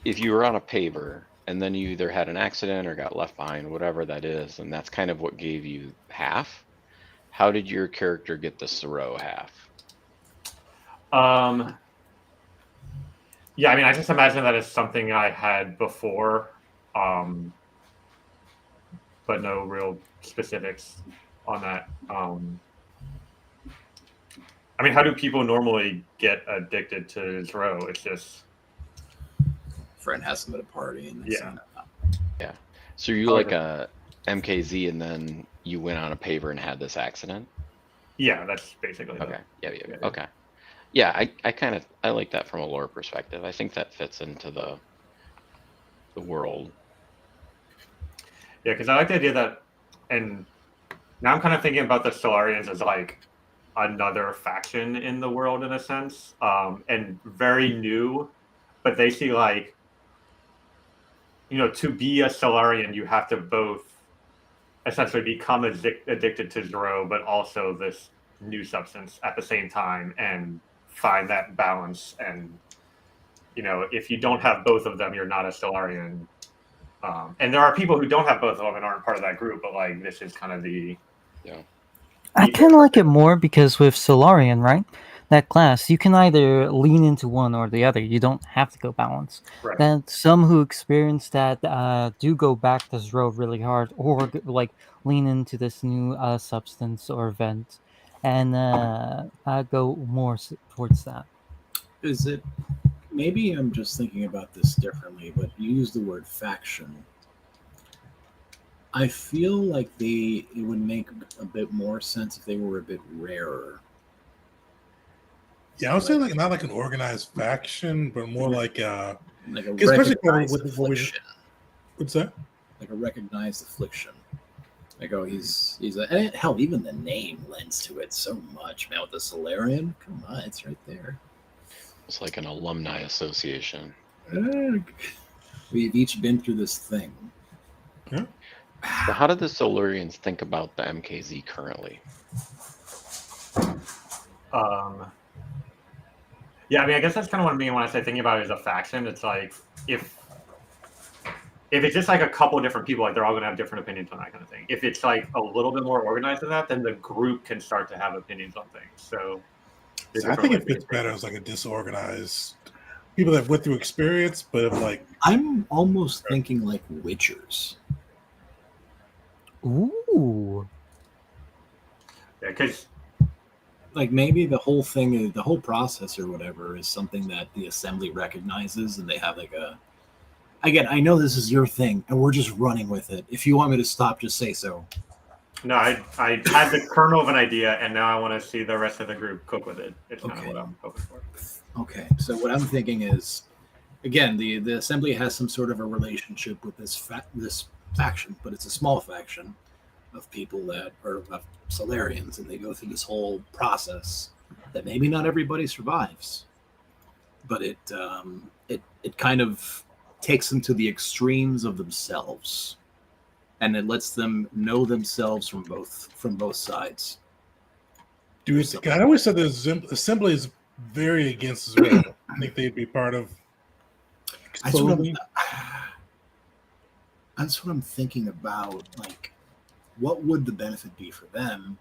if you were on a paver and then you either had an accident or got left behind, whatever that is, and that's kind of what gave you half, how did your character get the Soro half? Yeah, I mean, I just imagine that it's something I had before, but no real specifics on that. I mean, how do people normally get addicted to Zero? It's just Friend has them at a party, and they Yeah. sign up. Yeah. So you like a MKZ and then you went on a paver and had this accident? yeah, that's basically Okay. it. Yeah. Okay. Yeah, I like that from a lore perspective. I think that fits into the world. Yeah, because I like the idea that, and now I'm kind of thinking about the Solarians as like another faction in the world in a sense, and very new, but they see like, to be a Solarian, you have to both essentially become addicted to Zero, but also this new substance at the same time, and find that balance. And if you don't have both of them, you're not a Solarian. And there are people who don't have both of them and aren't part of that group, but like this is kind of the I kind of like it more because with Solarian, right? That class, you can either lean into one or the other. You don't have to go balance. right. Then some who experience that do go back this road really hard, or like lean into this new substance or event, and go more towards that. Is it? Maybe I'm just thinking about this differently, but you use the word faction. I feel like it would make a bit more sense if they were a bit rarer. Yeah, I would say like not like an organized faction, but more like a especially recognized with affliction. What's that? Like a recognized affliction. Like, oh, he's and hell, even the name lends to it so much, man. With the Solarian, come on, it's right there. It's like an alumni association. We've each been through this thing. Yeah. So how do the Solarians think about the MKZ currently? Yeah, I mean, I guess that's kind of what I mean when I say thinking about it as a faction. It's like if it's just like a couple of different people, like they're all going to have different opinions on that kind of thing. If it's like a little bit more organized than that, then the group can start to have opinions on things. So I think it fits better as like a disorganized people that went through experience, but if like I'm almost thinking like Witchers. Ooh. Yeah, because like maybe the whole thing is the whole process or whatever is something that the assembly recognizes, and they have like again, I know this is your thing, and we're just running with it. If you want me to stop, just say so. No, I had the kernel of an idea, and now I want to see the rest of the group cook with it. It's kind of what I'm hoping for. Okay, so what I'm thinking is, again, the assembly has some sort of a relationship with this faction, but it's a small faction of people that are of Solarians, and they go through this whole process that maybe not everybody survives, but it kind of takes them to the extremes of themselves, and it lets them know themselves from both sides. I always said the assembly is very against Zero. I think they'd be part of exploding. That's what I'm thinking about. Like, what would the benefit be for them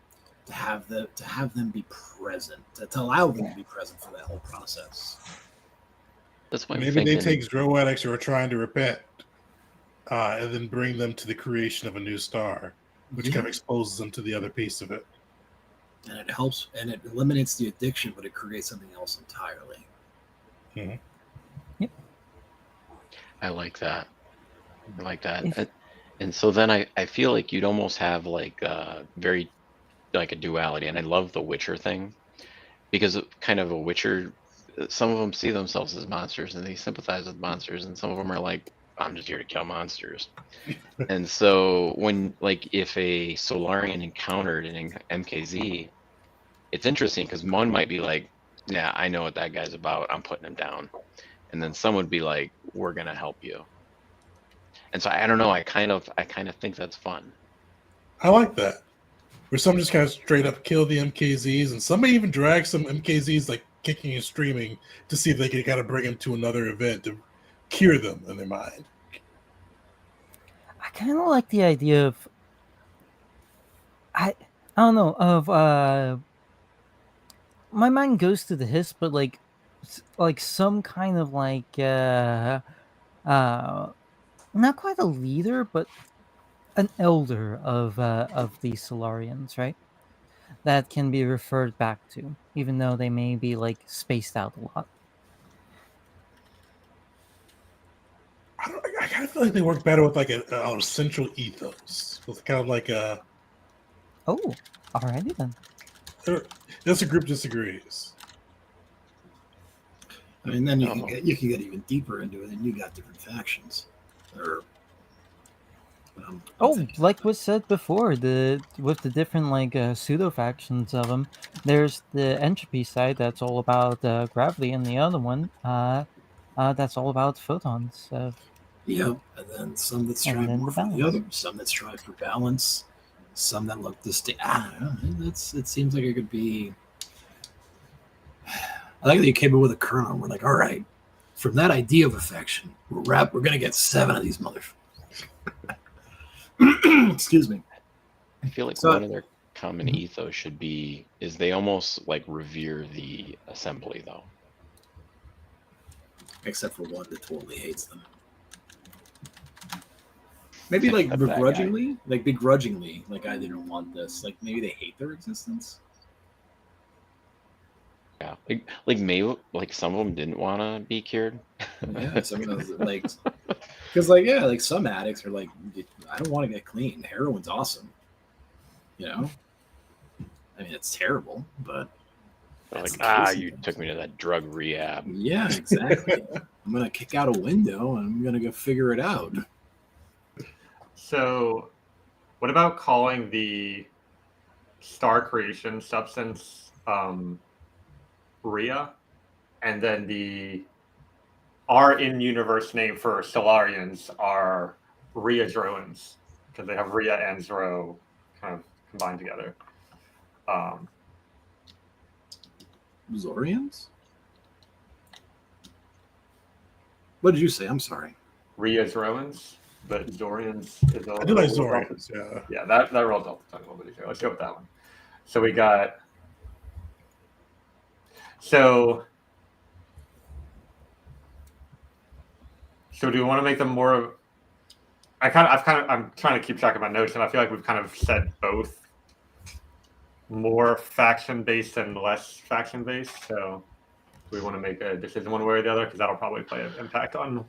to have them be present, to allow them to be present for that whole process? That's why maybe they take Zero addicts who are trying to repent, and then bring them to the creation of a new star, which kind of exposes them to the other piece of it. And it helps, and it eliminates the addiction, but it creates something else entirely. Mm-hmm. Yep. I like that. And so then I feel like you'd almost have like very like a duality, and I love the Witcher thing because kind of a Witcher, some of them see themselves as monsters and they sympathize with monsters, and some of them are like, I'm just here to kill monsters. And so when, like, if a Solarian encountered an MKZ, it's interesting because one might be like, yeah, I know what that guy's about. I'm putting him down. And then some would be like, we're gonna help you. And so I don't know. I kind of think that's fun. I like that. Where some just kind of straight up kill the MKZs, and somebody even drag some MKZs like kicking and streaming to see if they can kind of bring them to another event to cure them in their mind. I kind of like the idea of I don't know of my mind goes to the hiss, but like some kind of not quite a leader, but an elder of the Solarians, right? That can be referred back to, even though they may be like spaced out a lot. I kind of feel like they work better with like a central ethos, with kind of like a. Oh, alrighty then. This group disagrees. I mean, then you can get even deeper into it, and you got different factions. Or like was said before, with the different like pseudo factions of them, there's the entropy side that's all about gravity, and the other one that's all about photons. yeah, and then some that strive then more the for the balance. other, some that strive for balance, some that look distinct. It seems like it could be. I like that you came up with a kernel. We're like, all right, from that idea of affection, we're gonna get 7 of these motherfuckers. Excuse me. I feel like So- one of their common ethos should be is they almost like revere the assembly though. Except for one that totally hates them. Maybe like Except that begrudgingly, like I didn't want this. Like maybe they hate their existence. Yeah, like maybe like some of them didn't want to be cured. Yeah, some of those like, because like yeah, like some addicts are like, I don't want to get clean. Heroin's awesome. You know, I mean it's terrible, but They're that's like, the case you sometimes. took me to that drug rehab. Yeah, exactly. I'm gonna kick out a window and I'm gonna go figure it out. So, what about calling the star creation substance Rhea, and then our in-universe name for Solarians are Rhea Drones, because they have Rhea and Zoro kind of combined together. Zorians? What did you say? I'm sorry. Rhea Drones, but Zorians is a I do like Zorians, yeah. Yeah, that rolls off the tongue a little bit easier. Let's go with that one. So we got. So do we want to make them more? I'm trying to keep track of my notes, and I feel like we've kind of said both more faction based and less faction based. So we want to make a decision one way or the other, because that'll probably play an impact on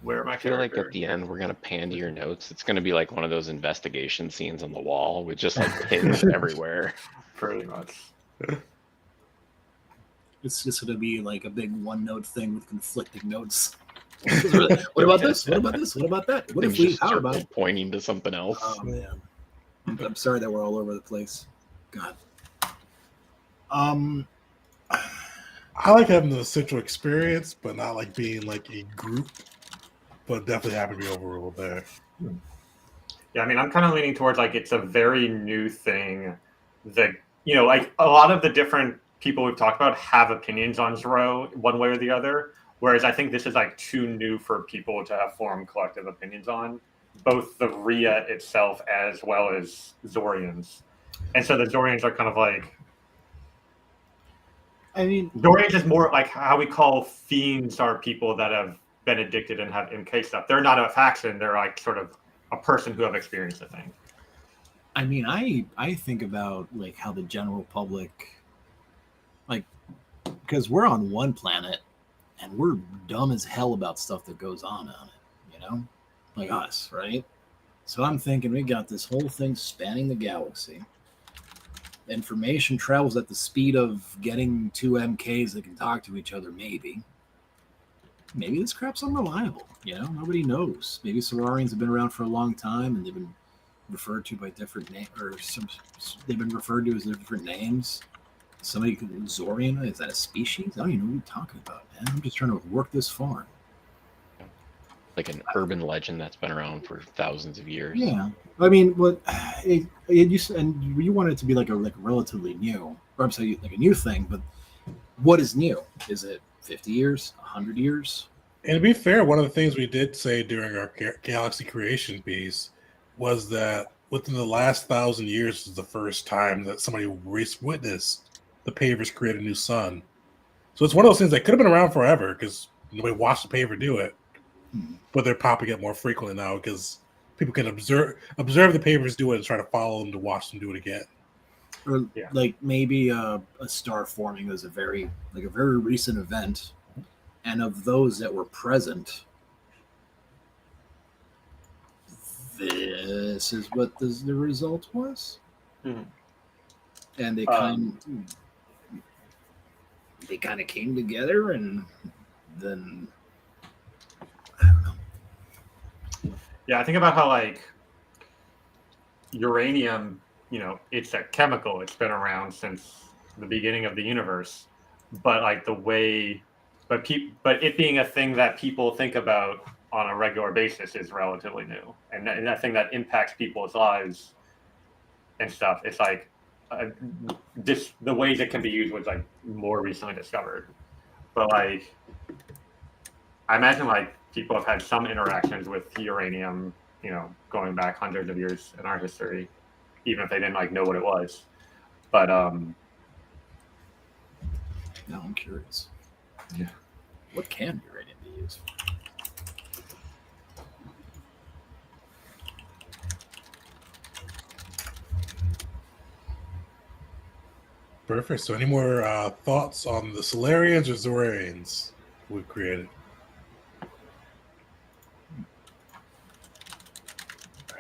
where my I feel character. like at the end we're gonna pan to your notes. It's gonna be like one of those investigation scenes on the wall with just like pins everywhere. Pretty much. It's just going to be like a big one-note thing with conflicting notes. What about this? What about this? What about that? What if we? Just How circle about? pointing to something else? Oh man, I'm sorry that we're all over the place. God. I like having the central experience, but not like being like a group. But definitely happy to be overruled there. Yeah, I mean, I'm kind of leaning towards like it's a very new thing that, like a lot of the different people we've talked about have opinions on Zoro one way or the other, whereas I think this is like too new for people to have formed collective opinions on, both the Rhea itself as well as Zorians. And so the Zorians are kind of like, I mean, Zorians is more like how we call fiends are people that have been addicted and have MK stuff. They're not a faction. They're like sort of a person who have experienced a thing. I mean, I think about like how the general public, like, because we're on one planet and we're dumb as hell about stuff that goes on it, like us, right? So I'm thinking we got this whole thing spanning the galaxy. Information travels at the speed of getting 2 MKs that can talk to each other, maybe this crap's unreliable. Nobody knows. Maybe Solarians have been around for a long time and they've been referred to by different names, or they've been referred to as different names. Somebody Zorian, is that a species? I don't even know what you're talking about, man. I'm just trying to work this farm. Like an urban legend that's been around for thousands of years. Yeah, I mean, what it used to, and you want it to be like a relatively new, or I'm sorry, like a new thing. But what is new? Is it 50 years, 100 years? And to be fair, one of the things we did say during our galaxy creation piece was that within the last 1,000 years is the first time that somebody witnessed the pavers create a new sun. So it's one of those things that could have been around forever because nobody watched the paver do it, but they're popping up more frequently now because people can observe the pavers do it and try to follow them to watch them do it again. Or like maybe a star forming is a very recent event, and of those that were present, this is what the result was. Mhm. And they kind of came together, and then I don't know. Yeah, I think about how like uranium, it's a chemical. It's been around since the beginning of the universe, but like but it being a thing that people think about on a regular basis is relatively new, and that thing that impacts people's lives and stuff. It's like the ways it can be used was like more recently discovered, but like I imagine like people have had some interactions with uranium, going back hundreds of years in our history, even if they didn't like know what it was. But Now I'm curious. Yeah. What can uranium be used for? Perfect. So any more thoughts on the Solarians or Zorians we've created?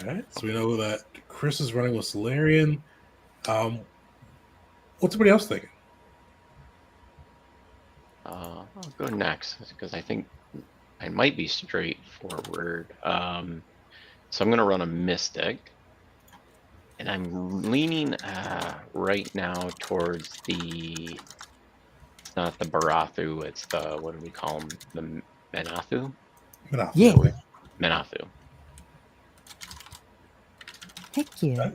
All right. So we know that Chris is running with Solarian. What's everybody else thinking? I'll go next because I think I might be straightforward. So I'm going to run a Mystic. And I'm leaning right now towards it's not the Barathu, it's the, what do we call them? The Menathu? Yeah. Menathu. Heck yeah.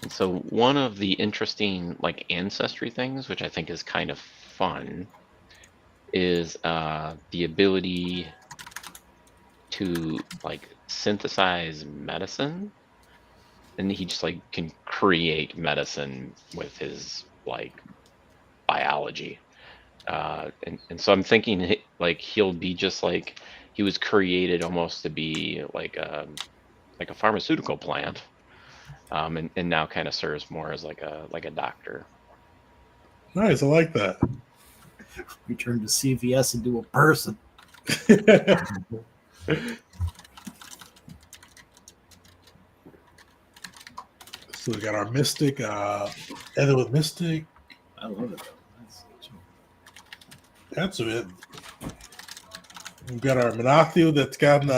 And so one of the interesting like ancestry things, which I think is kind of fun, is the ability to like synthesize medicine. And he just like can create medicine with his like biology. And so I'm thinking like he'll be just like he was created almost to be like a pharmaceutical plant. And now kind of serves more as like a doctor. Nice, I like that. We turned to CVS into a person. So we got our Mystic, ended with Mystic. I love it. That's it. We've got our Menathu that's gotten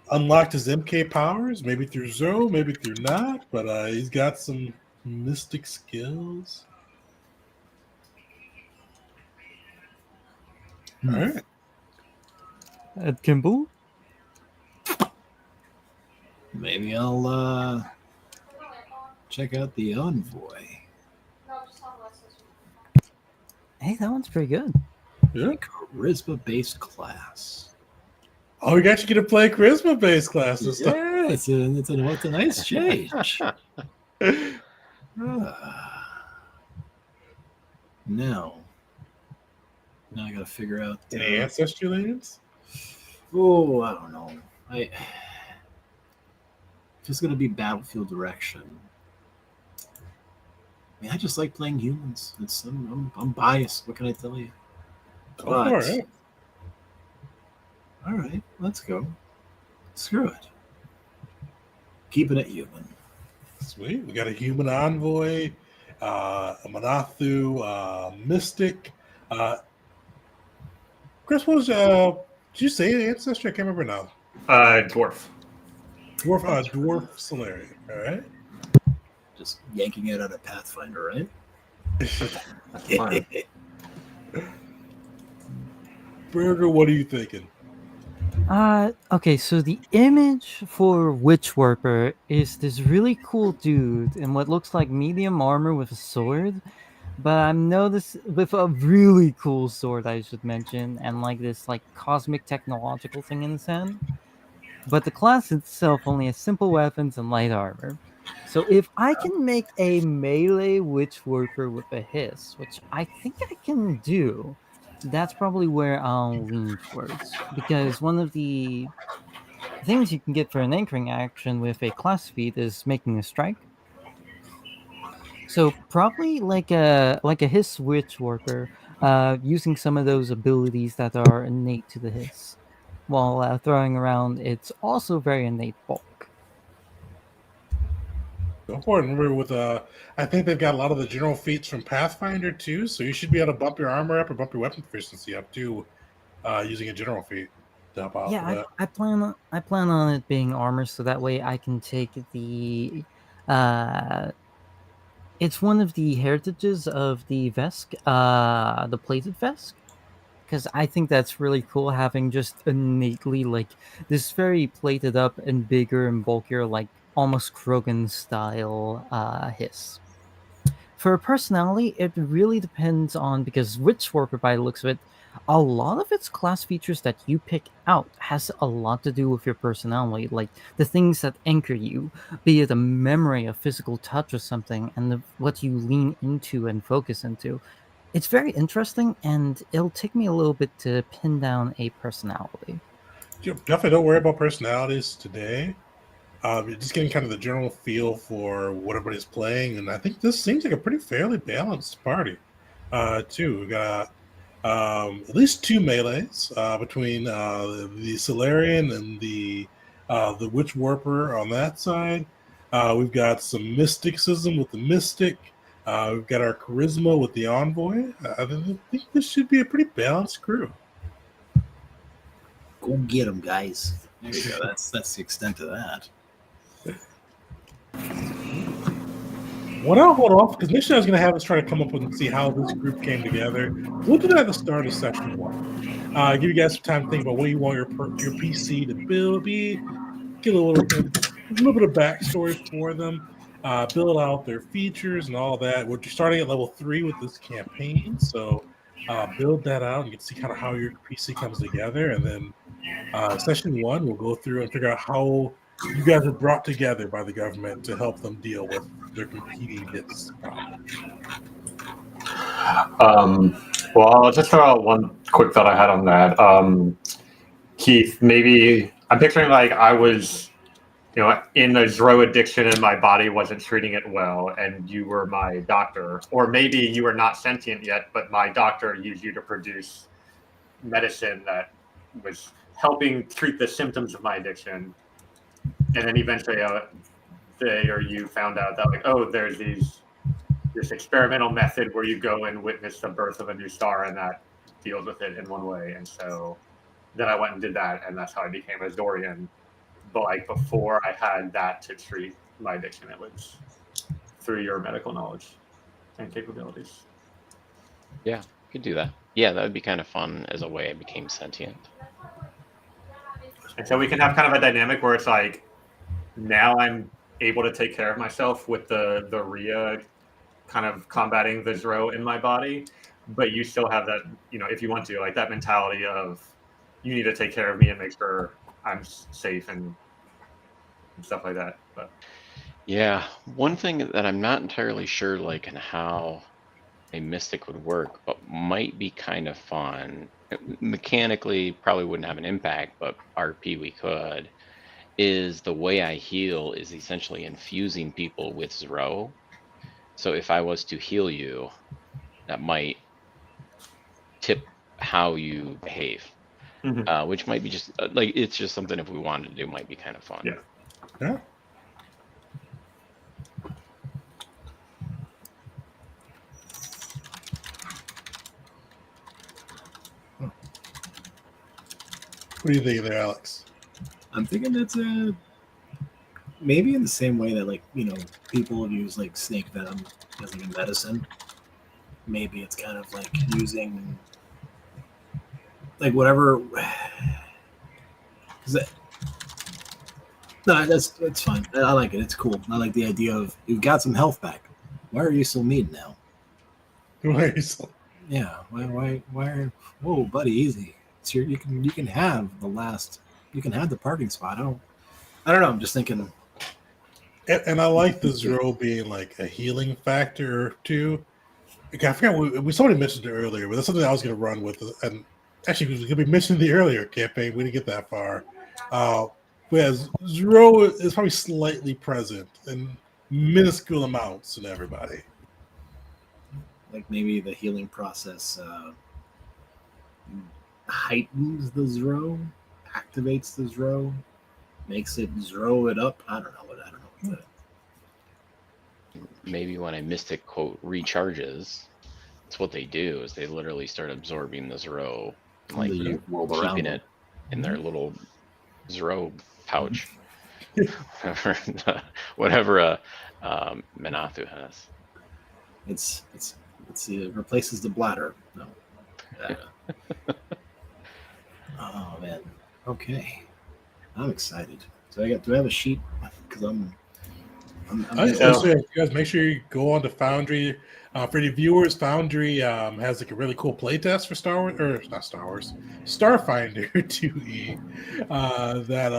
unlocked his MK powers, maybe through Zoro, maybe through not, but he's got some mystic skills. All right. At Kimball? Maybe I'll check out the Envoy. Hey, that one's pretty good. Yeah. Charisma-based class. Oh, we got you to play charisma-based classes. Yeah, it's a nice change. Now I gotta figure out Any ancestry lands? Oh, I don't know. Just gonna be battlefield direction. I mean, I just like playing humans. I'm biased. What can I tell you? All right. All right, let's go. Screw it. Keeping it human. Sweet. We got a human envoy, a Menathu, Mystic. Chris, what was did you say ancestry? I can't remember now. Dwarf. Dwarf Solarian. All right. Just yanking it out of Pathfinder, right? That's fine. Burger, what are you thinking? Okay, so the image for Witch Warper is this really cool dude in what looks like medium armor with a sword, but I'm noticed with a really cool sword, I should mention, and like this like cosmic technological thing in his hand. But the class itself only has simple weapons and light armor. So if I can make a melee Witch Warper with a hiss, which I think I can do, that's probably where I'll lean towards. Because one of the things you can get for an anchoring action with a class feat is making a strike. So probably like a hiss witch warper, using some of those abilities that are innate to the hiss, while throwing around its also very innate bulk. Go for it. Remember, with I think they've got a lot of the general feats from Pathfinder too, so you should be able to bump your armor up or bump your weapon proficiency up too, using a general feat to help out Yeah, with that. I plan on it being armor, so that way I can take the uh it's one of the heritages of the Vesk, the plated Vesk. Because I think that's really cool having just innately like this very plated up and bigger and bulkier, like almost Krogan style hiss. For personality, it really depends on because Witch Warper, by the looks of it, a lot of its class features that you pick out has a lot to do with your personality, like the things that anchor you, be it a memory, a physical touch, or something, and what you lean into and focus into. It's very interesting, and it'll take me a little bit to pin down a personality. Definitely don't worry about personalities today. You're just getting kind of the general feel for what everybody's playing, and I think this seems like a pretty fairly balanced party. Too, we got at least two melees between the Solarian and the Witch Warper on that side. We've got some mysticism with the Mystic. We've got our charisma with the Envoy. I think this should be a pretty balanced crew. Go get them, guys. There you go. That's the extent of that. What I'll hold off because next time I was going to have us try to come up with and see how this group came together. We'll do that at the start of session one. Give you guys some time to think about what you want your PC to build, get a little bit of backstory for them, build out their features and all that. We're starting at level 3 with this campaign, so build that out and get to see kind of how your PC comes together. And then session 1, we'll go through and figure out how you guys are brought together by the government to help them deal with their competing hits problem. Well, I'll just throw out one quick thought I had on that. Keith, maybe I'm picturing like I was, in a Zro addiction and my body wasn't treating it well, and you were my doctor. Or maybe you were not sentient yet, but my doctor used you to produce medicine that was helping treat the symptoms of my addiction. And then eventually they or you found out that like, oh, there's this experimental method where you go and witness the birth of a new star, and that deals with it in one way. And so then I went and did that, and that's how I became a Dorian. But like before I had that to treat my addiction, it was through your medical knowledge and capabilities. Yeah, you could do that. Yeah, that would be kind of fun as a way I became sentient. And so we can have kind of a dynamic where it's like, now I'm able to take care of myself with the Rhea kind of combating the Zro in my body, but you still have that, if you want to, like that mentality of you need to take care of me and make sure I'm safe and stuff like that. But yeah, one thing that I'm not entirely sure like in how a mystic would work, but might be kind of fun. Mechanically, probably wouldn't have an impact, but RP we could. Is the way I heal is essentially infusing people with Zro. So if I was to heal you, that might tip how you behave, which might be just like it's just something if we wanted to do might be kind of fun. Yeah. What do you think there, Alex? I'm thinking it's a maybe in the same way that like people use like snake venom as like a medicine. Maybe it's kind of like using like whatever. No, that's fine. I like it. It's cool. I like the idea of you've got some health back. Why are you so mean now? Yeah. Why are? Whoa, buddy, easy. It's you can have the last. You can have the parking spot. I don't know. I'm just thinking. And I like this role being like a healing factor too. Okay, I forgot we somebody mentioned it earlier, but that's something I was going to run with. And actually, it was going to be mentioned in the earlier campaign. We didn't get that far. Whereas Zero is probably slightly present in minuscule amounts in everybody. Like maybe the healing process heightens the Zero, activates the Zero, makes it Zero it up. I don't know. Maybe when I Mystic quote recharges, that's what they do is they literally start absorbing the Zero, like keeping it in their little Zero pouch. Whatever Manathu has. It replaces the bladder. No. Oh man. Okay. I'm excited. So do I have a sheet? Because I'm so you guys make sure you go on to Foundry. For the viewers, Foundry has like a really cool playtest for Starfinder 2e that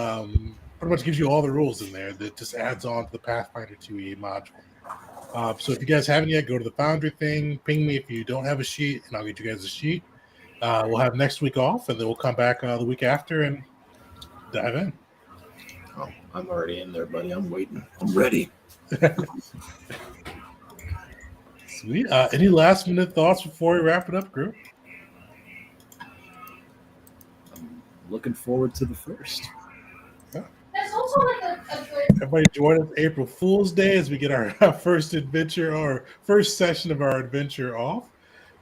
pretty much gives you all the rules in there. That just adds on to the Pathfinder 2e module. So if you guys haven't yet, go to the Foundry thing. Ping me if you don't have a sheet, and I'll get you guys a sheet. We'll have next week off, and then we'll come back the week after and dive in. Oh, I'm already in there, buddy. I'm waiting. I'm ready. Sweet. Any last minute thoughts before we wrap it up, group? I'm looking forward to the first. Yeah. Everybody join us April Fool's Day as we get our first adventure or first session of our adventure off.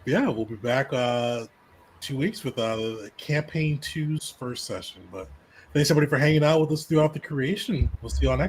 Yeah, we'll be back 2 weeks with campaign 2's first session. But thanks everybody for hanging out with us throughout the creation. We'll see you all next time.